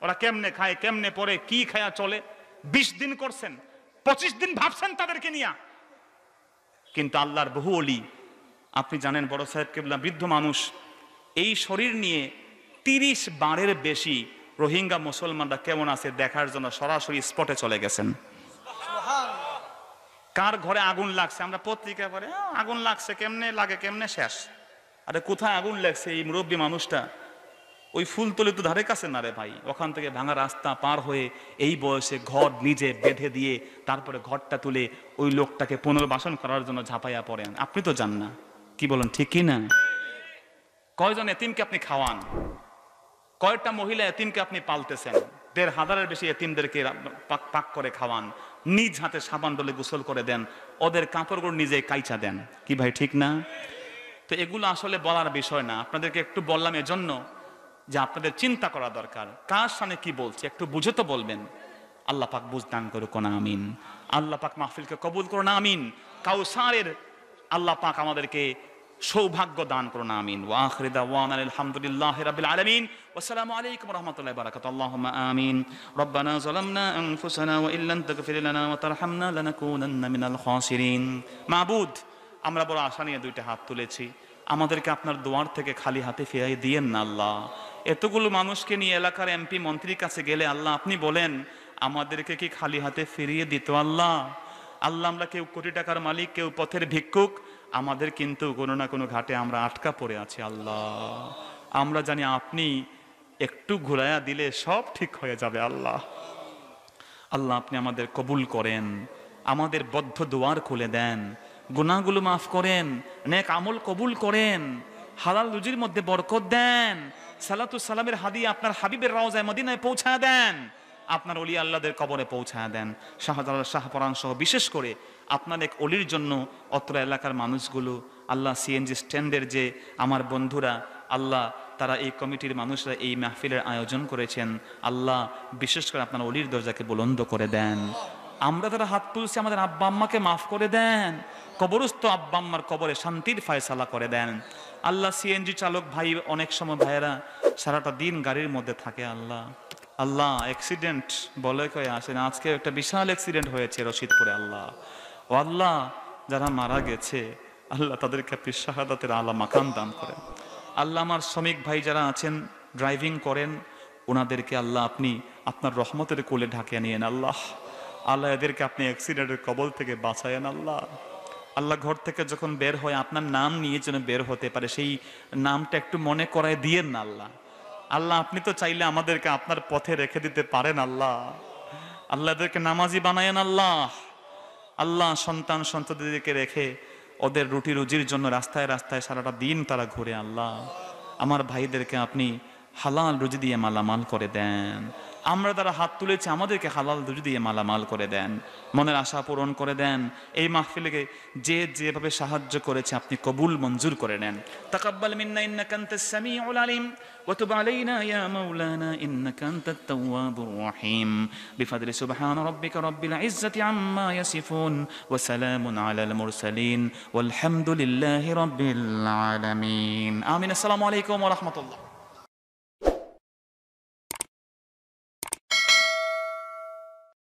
S1: ওরা কেমনে খায়, কেমনে পরে, কি খায়া চলে? 20 দিন করছেন? 25 দিন ভাবছেন তাদেরকে নিয়ে। কিন্তু আল্লাহর বহু ওলি, আপনি জানেন বড় সাহেব কেবলা বৃদ্ধ মানুষ, এই শরীর নিয়ে 30 বারের বেশি রোহিঙ্গা মুসলমানরা কেমন আছে দেখার জন্য সরাসরি স্পটে চলে গেছেন। কার ঘরে আগুন লাগছে আমরা পত্রিকা পড়ে, আগুন লাগছে কেমনে লাগে কেমনে শেষ। আরে কোথায় আগুন লাগছে এই মুরব্বী মানুষটা ওই ফুলতলি তো ধারে কাছে না রে ভাই, ওখান থেকে ভাঙা রাস্তা পার হয়ে এই বয়সে ঘর নিজে বেঁধে দিয়ে তারপরে ঘরটা তুলে ওই লোকটাকে পুনর্বাসন করার জন্য ঝাঁপাইয়া পড়েন। আপনি তো জান না, কি বলেন ঠিক কি না? কয়জন এতিমকে আপনি খাওয়ান, কয়টা মহিলা এতিমকে আপনি পালতেছেন, 1,500-এর বেশি এতিমদেরকে পাক করে খাওয়ান, নিজ হাতে সাবান ডলে গোসল করে দেন, ওদের কাপড়গুলো নিজে কাইচা দেন, কি ভাই ঠিক না? তো এগুলো আসলে বলার বিষয় না, আপনাদেরকে একটু বললাম এজন্য যে আপনাদের চিন্তা করা দরকার কার সামনে কি বলছে একটু বুঝে তো বলবেন। আল্লাহ পাক বুঝ দান করুক না আমিন। আল্লাহ পাক মাহফিলকে কবুল করুন আমিন। কাউসারের আল্লাহ পাক আমাদেরকে সৌভাগ্য দান করুন আমিন। ওয়া আখিরু দাওয়ানা আলহামদুলিল্লাহি রাব্বিল আলামিন। ওয়াসসালামু আলাইকুম ওয়া রাহমাতুল্লাহি ওয়া বারাকাতুহু। আল্লাহুম্মা আমিন। রব্বানা যালামনা আনফুসানা ওয়া ইল্লাম তাগফির লানা ওয়া তারহামনা লানাকুনান্না মিনাল খাসিরিন। মাবুদ, আমরা বড় আশা নিয়ে দুইটা হাত তুলেছি, আমাদেরকে আপনার দুয়ার থেকে খালি হাতে ফিরাই দিয়েন না আল্লাহ। এতগুলো মানুষকে নিয়ে এলাকার এমপি মন্ত্রীর কাছে গেলে আল্লাহ আপনি বলেন আমাদেরকে কি খালি হাতে ফিরিয়ে দিত আল্লাহ? আল্লাহ আমরা কেউ কোটি টাকার মালিক, কেউ পথের ভিক্ষুক, আমাদের কিন্তু কোনো না কোনো ঘাটে আমরা আটকা পড়ে আছি আল্লাহ। আমরা জানি আপনি একটু ঘুরাইয়া দিলে সব ঠিক হয়ে যাবে আল্লাহ। আল্লাহ আপনি আমাদের কবুল করেন, আমাদের বদ্ধ দুয়ার খুলে দেন, গুনাহগুলো মাফ করেন, নেক আমল কবুল করেন, হালাল রুজির মধ্যে বরকত দেন, সালাতু সালামের হাদিয়া আপনার হাবিবের রওজায়ে মদিনায় পৌঁছায় দেন, আপনার ওলি আল্লাহদের কবরে পৌঁছায় দেন। শাহজালাল শাহপরান সহ বিশেষ করে আপনার এক অলির জন্য অত্র এলাকার মানুষগুলো, আল্লাহ সিএনজি স্ট্যান্ডের যে আমার বন্ধুরা, আল্লাহ তারা এই কমিটির মানুষরা এই মাহফিলের আয়োজন করেছেন, আল্লাহ বিশেষ করে আপনার অলির দরজাকে বুলন্দ করে দেন। আমরা তারা হাত তুলছি, আমাদের আব্বা আম্মাকে মাফ করে দেন, কবরস্থ আব্বা আম্মার কবরে শান্তির ফয়সালা করে দেন। আল্লাহ সিএনজি চালক ভাই, অনেক সময় ভাইয়েরা সারাটা দিন গাড়ির মধ্যে থাকে, আল্লাহ আল্লাহ অ্যাক্সিডেন্ট বলে কয়ে আসেন, আজকে একটা বিশাল অ্যাক্সিডেন্ট হয়েছে রশিদপুরে আল্লাহ। ও আল্লাহ যারা মারা গেছে আল্লাহ তাদেরকে আপনি শাহাদাতের আলা মাকাম দান করেন। আল্লাহ আমার শ্রমিক ভাই যারা আছেন ড্রাইভিং করেন, ওনাদেরকে আল্লাহ আপনি আপনার রহমতের কোলে ঢাকিয়ে নিয়েন আল্লাহ। আল্লাহ এদেরকে আপনি অ্যাক্সিডেন্টের কবল থেকে বাঁচায়েন আল্লাহ। আল্লাহ ঘর থেকে যখন বের হয় আপনার নাম নিয়ে যেন বের হতে পারে, সেই নামটা একটু মনে করায় দিয়েন না আল্লাহ। আল্লাহ আপনি তো চাইলে আমাদেরকে আপনার পথে রেখে দিতে পারেন আল্লাহ। আল্লাহ এদেরকে নামাজি বানায়েন আল্লাহ। আল্লাহ সন্তান সন্ততিদেরকে রেখে ওদের রুটি রুজির জন্য রাস্তায় রাস্তায় সারাটা দিন তারা ঘুরে, আল্লাহ আমার ভাইদেরকে আপনি হালাল রুজি দিয়ে মালামাল করে দেন। আমরা যারা হাত তুলেছি আমাদেরকে হালাল রুজি দিয়ে মালামাল করে দেন, মনের আশা পূরণ করে দেন। এই মাহফিলকে যে যেভাবে সাহায্য করেছে আপনি কবুল মঞ্জুর করে নেন। তাকাব্বাল মিন্না ইন্নাকা আনতাস সামিউল আলিম ওয়া তুব আলাইনা ইয়া মাওলানা ইন্নাকা আনতাত তাওয়াবুর রহিম। বিফাদলি সুবহান রাব্বিকা রাব্বিল ইজ্জাতি আম্মা ইয়াসিফুন ওয়া সালামুন আলাল মুরসালিন ওয়াল হামদুলিল্লাহি রাব্বিল আলামিন। আমিন। আসসালামু আলাইকুম ওয়া রাহমাতুল্লাহ।